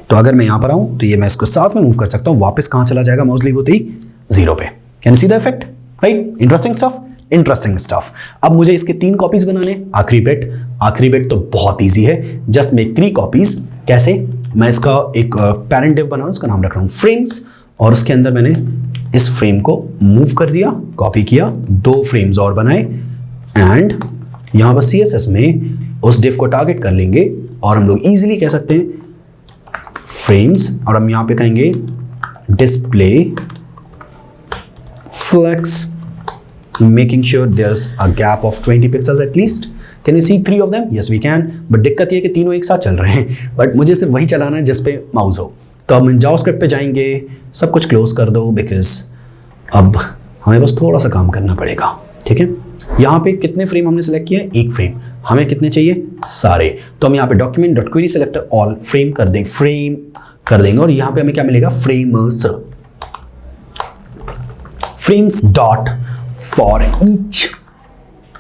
तो अगर मैं यहां पर आऊं तो ये मैं इसको साथ में मूव कर सकता हूं. वापस कहां चला जाएगा माउस लीव होते ही? 0 पे. Can see the effect? Right. Interesting stuff. अब मुझे इसके 3 कॉपीज बनाने. आखिरी बिट तो बहुत ईजी है. Just make 3 copies. कैसे? मैं इसका एक पैरेंट डिव बनाऊं, उसका नाम रख रहा हूं फ्रेम्स, और उसके अंदर मैंने इस फ्रेम को मूव कर दिया, कॉपी किया, 2 फ्रेम्स और बनाए, एंड यहां पर CSS में उस डिव को टारगेट कर लेंगे और हम लोग इजीली कह सकते हैं फ्रेम्स, और हम यहां पे कहेंगे display flex, making sure there's a gap of 20 pixels at least. Can you see 3 of them? Yes we can. But दिक्कत ये है कि तीनों एक साथ चल रहे हैं, बट मुझे सिर्फ वही चलाना है जिस पे माउस हो. तो अब हम जावास्क्रिप्ट पे जाएंगे, सब कुछ क्लोज कर दो, बिकॉज अब हमें बस थोड़ा सा काम करना पड़ेगा. ठीक है. यहाँ पे कितने फ्रेम हमने सेलेक्ट किया? 1 फ्रेम. हमें कितने चाहिए? सारे. तो हम यहाँ पे document dot query selector all frame कर देंगे, और यहाँ पे हमें क्या मिलेगा? Frames dot for each,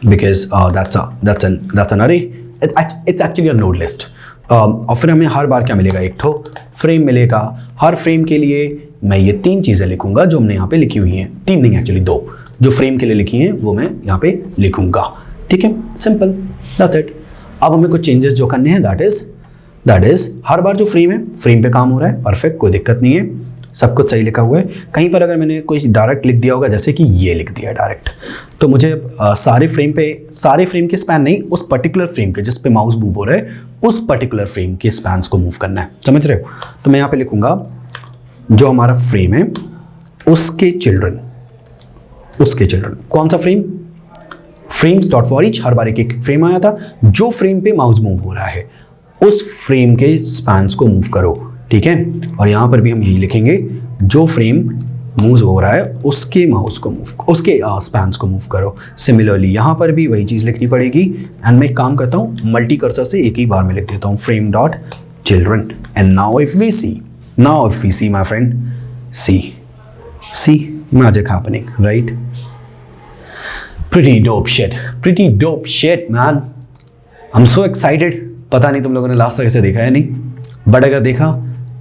because that's an array. It's actually a node list. और फिर हमें हर बार क्या मिलेगा? एक तो फ्रेम मिलेगा. हर फ्रेम के लिए मैं ये 3 चीज़ें लिखूंगा जो हमने यहाँ पे लिखी हुई हैं. 3 नहीं, एक्चुअली 2 जो फ्रेम के लिए लिखी हैं वो मैं यहाँ पे लिखूंगा. ठीक है, सिंपल, दैट्स इट. अब हमें कुछ चेंजेस जो करने हैं, दैट इज हर बार जो फ्रेम है, फ्रेम पे काम हो रहा है, परफेक्ट, कोई दिक्कत नहीं है, सब कुछ सही लिखा हुआ है. कहीं पर अगर मैंने कोई डायरेक्ट लिख दिया होगा, जैसे कि ये लिख दिया डायरेक्ट, तो मुझे सारे फ्रेम के स्पैन नहीं, उस पर्टिकुलर फ्रेम के जिस पे माउस मूव हो रहा है उस पर्टिकुलर फ्रेम के स्पैन्स को मूव करना है. समझ रहे हो? तो मैं यहाँ पे लिखूंगा जो हमारा फ्रेम है उसके चिल्ड्रन. कौन सा frame? Frames dot for each. हर बार एक फ्रेम आया था, जो फ्रेम पे माउस मूव हो रहा है उस फ्रेम के स्पैन्स को मूव करो. ठीक है. और यहाँ पर भी हम यही लिखेंगे, जो फ्रेम मूव हो रहा है उसके स्पैन्स को मूव करो. सिमिलरली यहाँ पर भी वही चीज़ लिखनी पड़ेगी. एंड मैं एक काम करता हूँ, मल्टी कर्सर से एक ही बार में लिख देता हूँ frame dot children. And now if we see my friend, see magic happening, right? Pretty dope shit man. I am so excited. पता नहीं तुम लोगों ने लास्ट तक ऐसे देखा है नहीं, बट अगर देखा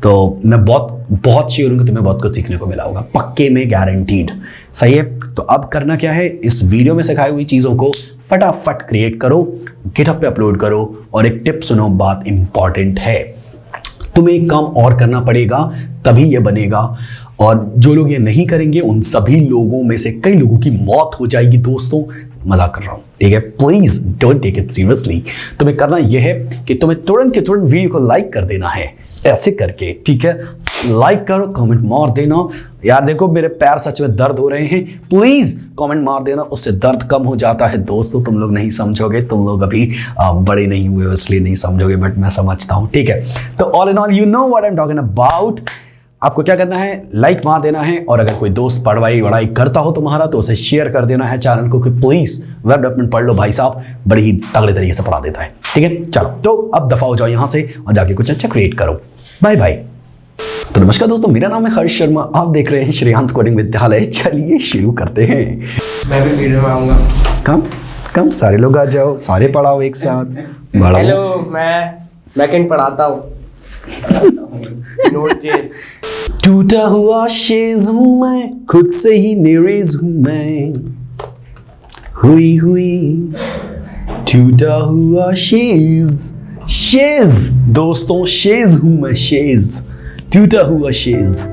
तो मैं बहुत श्योर हूँ कि तुम्हें बहुत कुछ सीखने को मिला होगा, पक्के में, गारंटीड. सही है. तो अब करना क्या है? इस वीडियो में सिखाई हुई चीज़ों को फटाफट क्रिएट करो, गिटहब पे अपलोड करो. और एक टिप सुनो, बात इंपॉर्टेंट है, तुम्हें एक काम और करना पड़ेगा, तभी ये बनेगा. और जो लोग ये नहीं करेंगे उन सभी लोगों में से कई लोगों की मौत हो जाएगी. दोस्तों, मजाक कर रहा हूँ, ठीक है? Please don't take it seriously. तुम्हें करना यह है कि तुम्हें तुरंत के तुरंत वीडियो को लाइक कर देना है, ऐसे करके. ठीक है, लाइक करो, कमेंट मार देना. यार देखो, मेरे पैर सच में दर्द हो रहे हैं, प्लीज कमेंट मार देना, उससे दर्द कम हो जाता है. दोस्तों, तुम लोग नहीं समझोगे, तुम लोग अभी बड़े नहीं हुए हो इसलिए नहीं समझोगे, बट मैं समझता हूँ. ठीक है. तो all in all, you know what I am talking about. आपको क्या करना है? लाइक मार देना है, और अगर कोई दोस्त पढ़ाई करता हो तुम्हारा तो उसे शेयर कर देना है चैनल को, कि प्लीज वेब डेवलपमेंट पढ़ लो, भाई साहब बड़ी ही तगड़े तरीके से पढ़ा देता है. ठीक है. चलो, तो अब दफा हो जाओ यहाँ से और जाके कुछ अच्छा क्रिएट करो. Bye bye. तो नमस्कार दोस्तों, मेरा नाम है हर्ष शर्मा, आप देख रहे हैं श्रेयांश कोडिंग विद्यालय. चलिए शुरू करते हैं. मैं भी वीडियो में आऊंगा. कम सारे लोग आ जाओ, सारे पढ़ाओ एक साथ. हेलो, मैं बैकएंड पढ़ाता हूँ. नोड.जेएस. टूटा हुआ शेज हूँ मैं, खुद से ही निरेज हूँ मैं, हुई टूटा हुआ शेज. दोस्तों, शेज हूँ मैं, टूटा हुआ शेज.